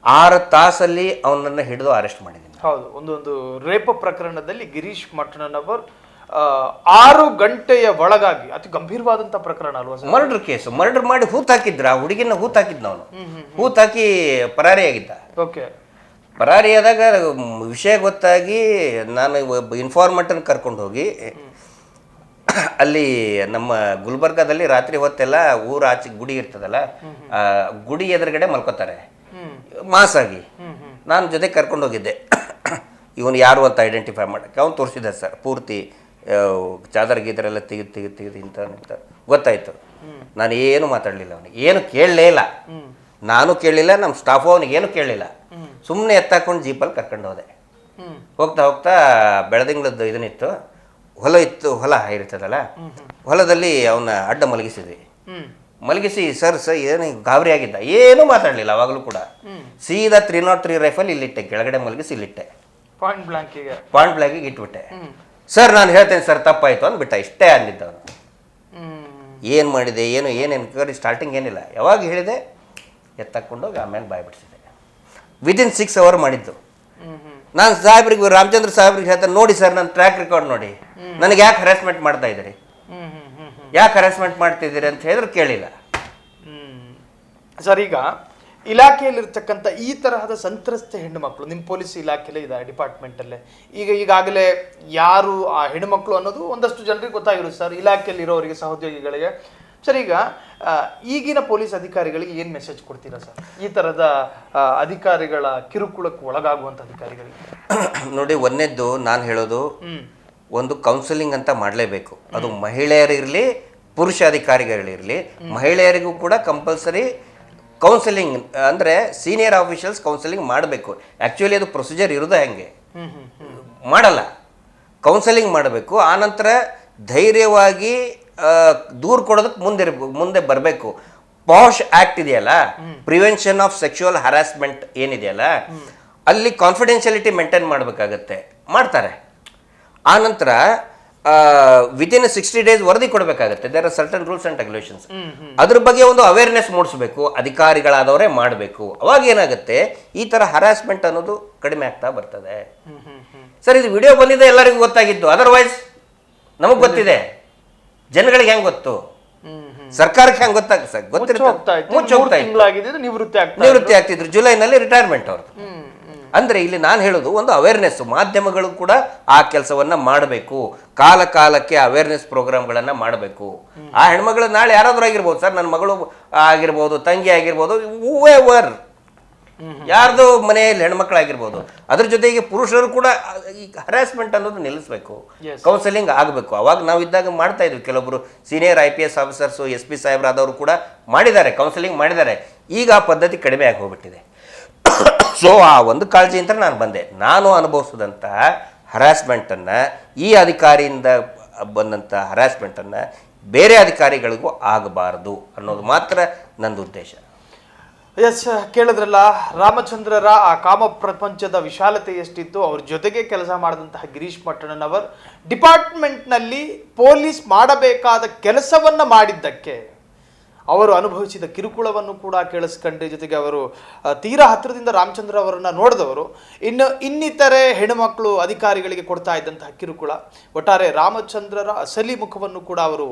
6 ತಾಸಲ್ಲಿ ಅವನನ್ನು ಹಿಡಿದು ಅರೆಸ್ಟ್ ಮಾಡಿದ್ದೀನಿ. ಹೌದು, ಒಂದು ರೇಪ ಪ್ರಕರಣದಲ್ಲಿ ಗಿರೀಶ್ ಮಠಣ್ಣನವರ್ 6 ಗಂಟೆಯ ಒಳಗಾಗಿ, ಅತಿ ಗಂಭೀರವಾದಂತ ಪ್ರಕರಣ ಅಲ್ವಾ ಸರ್? ಮರ್ಡರ್ ಕೇಸು, ಮರ್ಡರ್ ಮಾಡಿ ಹೂತಾಕಿದ್ರ, ಆ ಹುಡುಗಿನ ಹೂತಾಕಿದ್ನ ಅವನು, ಹೂತಾಕಿ ಪರಾರಿಯಾಗಿದ್ದ. ಓಕೆ, ಪರಾರಿಯಾದಾಗ ವಿಷಯ ಗೊತ್ತಾಗಿ ನಾನು ಇನ್ಫಾರ್ಮೆಂಟನ್ನು ಕರ್ಕೊಂಡು ಹೋಗಿ ಅಲ್ಲಿ ನಮ್ಮ ಗುಲ್ಬರ್ಗಾದಲ್ಲಿ ರಾತ್ರಿ ಹೊತ್ತೆಲ್ಲ ಊರಾಚೆ ಗುಡಿ ಇರ್ತದಲ್ಲ, ಗುಡಿ ಎದುರುಗಡೆ ಮಲ್ಕೋತಾರೆ ಮಾಸಾಗಿ. ನಾನು ಜೊತೆ ಕರ್ಕೊಂಡು ಹೋಗಿದ್ದೆ, ಇವನು ಯಾರು ಅಂತ ಐಡೆಂಟಿಫೈ ಮಾಡೋಕ್ಕೆ. ಅವ್ನು ತೋರಿಸಿದ್ದ ಸರ್, ಪೂರ್ತಿ ಚಾದರ್ ಗೀದರೆಲ್ಲ ತೆಗೆದು ಇಂಥ ಗೊತ್ತಾಯ್ತು. ನಾನು ಏನು ಮಾತಾಡಲಿಲ್ಲ, ಅವನಿಗೆ ಏನು ಕೇಳಲೇ ಇಲ್ಲ, ನಾನು ಕೇಳಲಿಲ್ಲ, ನಮ್ಮ ಸ್ಟಾಫು ಅವನಿಗೆ ಏನು ಕೇಳಲಿಲ್ಲ. ಸುಮ್ಮನೆ ಎತ್ತಾಕೊಂಡು ಜೀಪಲ್ಲಿ ಕರ್ಕೊಂಡು ಹೋದೆ. ಹೋಗ್ತಾ ಹೋಗ್ತಾ ಬೆಳದಿಂಗಳದ್ದು ಇದನ್ನಿತ್ತು, ಹೊಲ ಇರ್ತದಲ್ಲ, ಹೊಲದಲ್ಲಿ ಅವನ್ನ ಅಡ್ಡ ಮಲಗಿಸಿದ್ವಿ. ಮಲಗಿಸಿ ಸರ್ ಏನು ಗಾಬರಿ ಆಗಿದ್ದ, ಏನೂ ಮಾತಾಡಲಿಲ್ಲ ಅವಾಗಲೂ ಕೂಡ. ಸೀದಾ 303 ರೈಫಲ್ ಇಲ್ಲಿಟ್ಟೆ, ಕೆಳಗಡೆ ಮಲಗಿಸಿ ಇಲ್ಲಿಟ್ಟೆ, ಪಾಯಿಂಟ್ ಬ್ಲಾಂಕಿಗೆ ಇಟ್ಬಿಟ್ಟೆ. ಸರ್ ನಾನು ಹೇಳ್ತೇನೆ ಸರ್, ತಪ್ಪಾಯ್ತು ಅಂದ್ಬಿಟ್ಟ, ಇಷ್ಟೇ ಅಂದಿದ್ದವನು. ಏನು ಮಾಡಿದೆ, ಏನು ಎನ್ಕ್ವೈರಿ ಸ್ಟಾರ್ಟಿಂಗ್ ಏನಿಲ್ಲ, ಯಾವಾಗ ಹೇಳಿದೆ ಎತ್ತಕೊಂಡೋಗಿ ಆಮೇಲೆ ಬಾಯ್ಬಿಡಿಸಿದೆ. ವಿದಿನ್ 6 ಅವರ್ ಮಾಡಿದ್ದು. ನಾನು ಸಾಹೇಬ್ರಿಗೆ, ರಾಮಚಂದ್ರ ಸಾಹೇಬ್ರಿಗೆ ಹೇಳ್ತಾನೆ, ನೋಡಿ ಸರ್ ನನ್ನ ಟ್ರ್ಯಾಕ್ ರೆಕಾರ್ಡ್ ನೋಡಿ, ನನಗೆ ಯಾಕೆ ಹರಾಸ್ಮೆಂಟ್ ಮಾಡ್ತಾ ಇದ್ದೀರಿ, ಯಾಕೆ ಹರಾಸ್ಮೆಂಟ್ ಮಾಡ್ತಿದ್ದೀರಿ ಅಂತ ಹೇಳಿದ್ರೆ ಕೇಳಿಲ್ಲ. ಸರ್, ಈಗ ಇಲಾಖೆಯಲ್ಲಿರ್ತಕ್ಕಂಥ ಈ ತರಹದ ಸಂತ್ರಸ್ತ ಹೆಣ್ಣು ಮಕ್ಕಳು ನಿಮ್ಮ ಪೊಲೀಸ್ ಇಲಾಖೆಯಲ್ಲೇ ಇದೆ, ಡಿಪಾರ್ಟ್ಮೆಂಟಲ್ಲೇ ಈಗಾಗಲೇ ಯಾರು ಆ ಹೆಣ್ಣುಮಕ್ಕಳು ಅನ್ನೋದು ಒಂದಷ್ಟು ಜನರಿಗೆ ಗೊತ್ತಾಗಿರುತ್ತೆ ಸರ್, ಇಲಾಖೆಯಲ್ಲಿರೋರಿಗೆ, ಸಹೋದ್ಯೋಗಿಗಳಿಗೆ. ಸರ್, ಈಗ ಈಗಿನ ಪೊಲೀಸ್ ಅಧಿಕಾರಿಗಳಿಗೆ ಏನು ಮೆಸೇಜ್ ಕೊಡ್ತೀರಾ ಸರ್, ಈ ಥರದ ಅಧಿಕಾರಿಗಳ ಕಿರುಕುಳಕ್ಕೆ ಒಳಗಾಗುವಂಥ ಅಧಿಕಾರಿಗಳಿಗೆ? ನೋಡಿ, ಒಂದನೇದ್ದು ನಾನು ಹೇಳೋದು, ಒಂದು ಕೌನ್ಸಿಲಿಂಗ್ ಅಂತ ಮಾಡಲೇಬೇಕು. ಅದು ಮಹಿಳೆಯರಿರಲಿ, ಪುರುಷ ಅಧಿಕಾರಿಗಳಿರಲಿ, ಮಹಿಳೆಯರಿಗೂ ಕೂಡ ಕಂಪಲ್ಸರಿ ಕೌನ್ಸಿಲಿಂಗ್, ಅಂದರೆ ಸೀನಿಯರ್ ಆಫೀಷಿಯಲ್ಸ್ ಕೌನ್ಸಿಲಿಂಗ್ ಮಾಡಬೇಕು. ಆ್ಯಕ್ಚುಲಿ ಅದು ಪ್ರೊಸೀಜರ್ ಇರೋದು ಹೆಂಗೆ ಮಾಡಲ್ಲ, ಕೌನ್ಸಿಲಿಂಗ್ ಮಾಡಬೇಕು. ಆನಂತರ ಧೈರ್ಯವಾಗಿ ದೂರು ಕೊಡೋದಕ್ಕೆ ಮುಂದೆ ಬರಬೇಕು. ಪಾಶ್ ಆ್ಯಕ್ಟ್ ಇದೆಯಲ್ಲ, ಪ್ರಿವೆನ್ಷನ್ ಆಫ್ ಸೆಕ್ಸುವಲ್ ಹರಾಸ್ಮೆಂಟ್ ಏನಿದೆಯಲ್ಲ, ಅಲ್ಲಿ ಕಾನ್ಫಿಡೆನ್ಷಿಯಾಲಿಟಿ ಮೇಂಟೈನ್ ಮಾಡಬೇಕಾಗತ್ತೆ, ಮಾಡ್ತಾರೆ. ಆನಂತರ ವಿತಿನ್ 60 days ವರದಿ ಕೊಡಬೇಕಾಗತ್ತೆ. There are certain rules and regulations. ಅದ್ರ ಬಗ್ಗೆ ಒಂದು ಅವೇರ್ನೆಸ್ ಮೂಡಿಸಬೇಕು, ಅಧಿಕಾರಿಗಳಾದವರೇ ಮಾಡಬೇಕು. ಅವಾಗ ಏನಾಗುತ್ತೆ, ಈ ಥರ ಹರಾಸ್ಮೆಂಟ್ ಅನ್ನೋದು ಕಡಿಮೆ ಆಗ್ತಾ ಬರ್ತದೆ. ಸರ್, ಇದು ವಿಡಿಯೋ ಬಂದಿದೆ, ಎಲ್ಲರಿಗೂ ಗೊತ್ತಾಗಿತ್ತು, ಅದರ್ವೈಸ್ ನಮಗೆ ಗೊತ್ತಿದೆ, ಜನಗಳಿಗೆ ಹೆಂಗೆ ಗೊತ್ತು, ಸರ್ಕಾರಕ್ಕೆ ಹೆಂಗೆ ಗೊತ್ತಿರುತ್ತೆ, ನಿವೃತ್ತಿ ಆಗ್ತಿದ್ರು, ಜುಲೈನಲ್ಲಿ ರಿಟೈರ್ಮೆಂಟ್ ಅವ್ರದ್ದು. ಅಂದರೆ ಇಲ್ಲಿ ನಾನು ಹೇಳೋದು ಒಂದು ಅವೇರ್ನೆಸ್, ಮಾಧ್ಯಮಗಳು ಕೂಡ ಆ ಕೆಲಸವನ್ನ ಮಾಡಬೇಕು, ಕಾಲಕ್ಕೆ ಅವೇರ್ನೆಸ್ ಪ್ರೋಗ್ರಾಮ್ಗಳನ್ನು ಮಾಡಬೇಕು. ಆ ಹೆಣ್ಮಗಳು ನಾಳೆ ಯಾರಾದ್ರೂ ಆಗಿರ್ಬೋದು ಸರ್, ನನ್ನ ಮಗಳು ಆಗಿರ್ಬೋದು, ತಂಗಿ ಆಗಿರ್ಬೋದು, ಯಾರ್ದು ಮನೆಯಲ್ಲಿ ಹೆಣ್ಮಕ್ಳಾಗಿರ್ಬೋದು. ಅದ್ರ ಜೊತೆಗೆ ಪುರುಷರು ಕೂಡ ಈ ಹರಾಸ್ಮೆಂಟ್ ಅನ್ನೋದು ನಿಲ್ಲಿಸಬೇಕು, ಕೌನ್ಸಿಲಿಂಗ್ ಆಗಬೇಕು. ಅವಾಗ ನಾವಿದ್ದಾಗ ಮಾಡ್ತಾ ಇದ್ವಿ, ಕೆಲವೊಬ್ರು ಸೀನಿಯರ್ IPS ಆಫೀಸರ್ಸು, SP ಸಾಹೇಬ್ರಾದವರು ಕೂಡ ಮಾಡಿದ್ದಾರೆ, ಕೌನ್ಸಿಲಿಂಗ್ ಮಾಡಿದ್ದಾರೆ. ಈಗ ಆ ಪದ್ಧತಿ ಕಡಿಮೆ ಆಗಿ ಹೋಗ್ಬಿಟ್ಟಿದೆ. ಸೊ ಆ ಒಂದು ಕಾಳಜಿ ಅಂತ ನಾನು ಬಂದೆ. ನಾನು ಅನುಭವಿಸಿದಂತಹ ಹರಾಸ್ಮೆಂಟನ್ನು, ಈ ಅಧಿಕಾರಿಯಿಂದ ಬಂದಂಥ ಹರಾಸ್ಮೆಂಟನ್ನು ಬೇರೆ ಅಧಿಕಾರಿಗಳಿಗೂ ಆಗಬಾರ್ದು ಅನ್ನೋದು ಮಾತ್ರ ನಂದು ಉದ್ದೇಶ. ಎಸ್, ಕೇಳಿದ್ರಲ್ಲ, ರಾಮಚಂದ್ರರ ಆ ಕಾಮ ಪ್ರಪಂಚದ ವಿಶಾಲತೆ ಎಷ್ಟಿತ್ತು. ಅವ್ರ ಜೊತೆಗೆ ಕೆಲಸ ಮಾಡಿದಂತಹ ಗಿರೀಶ್ ಮಟ್ಟಣ್ಣನವರ್ ಡಿಪಾರ್ಟ್ಮೆಂಟ್ನಲ್ಲಿ ಪೊಲೀಸ್ ಮಾಡಬೇಕಾದ ಕೆಲಸವನ್ನ ಮಾಡಿದ್ದಕ್ಕೆ ಅವರು ಅನುಭವಿಸಿದ ಕಿರುಕುಳವನ್ನು ಕೂಡ ಕೇಳಿಸ್ಕೊಂಡ್ರೆ, ಜೊತೆಗೆ ಅವರು ತೀರಾ ಹತ್ತಿರದಿಂದ ರಾಮಚಂದ್ರ ಅವರನ್ನ ನೋಡಿದವರು, ಇನ್ನಿತರೆ ಹೆಣ್ಣುಮಕ್ಕಳು ಅಧಿಕಾರಿಗಳಿಗೆ ಕೊಡ್ತಾ ಇದ್ದಂತಹ ಕಿರುಕುಳ, ಒಟ್ಟಾರೆ ರಾಮಚಂದ್ರರ ಅಸಲಿ ಮುಖವನ್ನು ಕೂಡ ಅವರು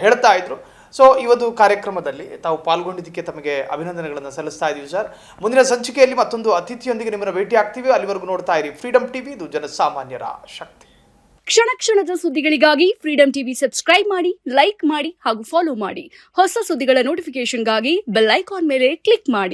ಹೇಳ್ತಾ ಇದ್ರು. ಸೊ ಈ ಒಂದು ಕಾರ್ಯಕ್ರಮದಲ್ಲಿ ತಾವು ಪಾಲ್ಗೊಂಡಿದ್ದಕ್ಕೆ ತಮಗೆ ಅಭಿನಂದನೆಗಳನ್ನು ಸಲ್ಲಿಸ್ತಾ ಇದ್ದೀವಿ ಸರ್. ಮುಂದಿನ ಸಂಚಿಕೆಯಲ್ಲಿ ಮತ್ತೊಂದು ಅತಿಥಿಯೊಂದಿಗೆ ನಿಮ್ಮನ್ನು ಭೇಟಿ ಆಗ್ತೀವಿ. ಅಲ್ಲಿವರೆಗೂ ನೋಡ್ತಾ ಇರಿ ಫ್ರೀಡಮ್ ಟಿವಿ, ಇದು ಜನಸಾಮಾನ್ಯರ ಶಕ್ತಿ. ಕ್ಷಣ ಕ್ಷಣದ ಸುದ್ದಿಗಳಿಗಾಗಿ ಫ್ರೀಡಮ್ ಟಿವಿ ಸಬ್ಸ್ಕ್ರೈಬ್ ಮಾಡಿ, ಲೈಕ್ ಮಾಡಿ ಹಾಗೂ ಫಾಲೋ ಮಾಡಿ. ಹೊಸ ಸುದ್ದಿಗಳ ನೋಟಿಫಿಕೇಶನ್ಗಾಗಿ ಬೆಲ್ ಐಕಾನ್ ಮೇಲೆ ಕ್ಲಿಕ್ ಮಾಡಿ.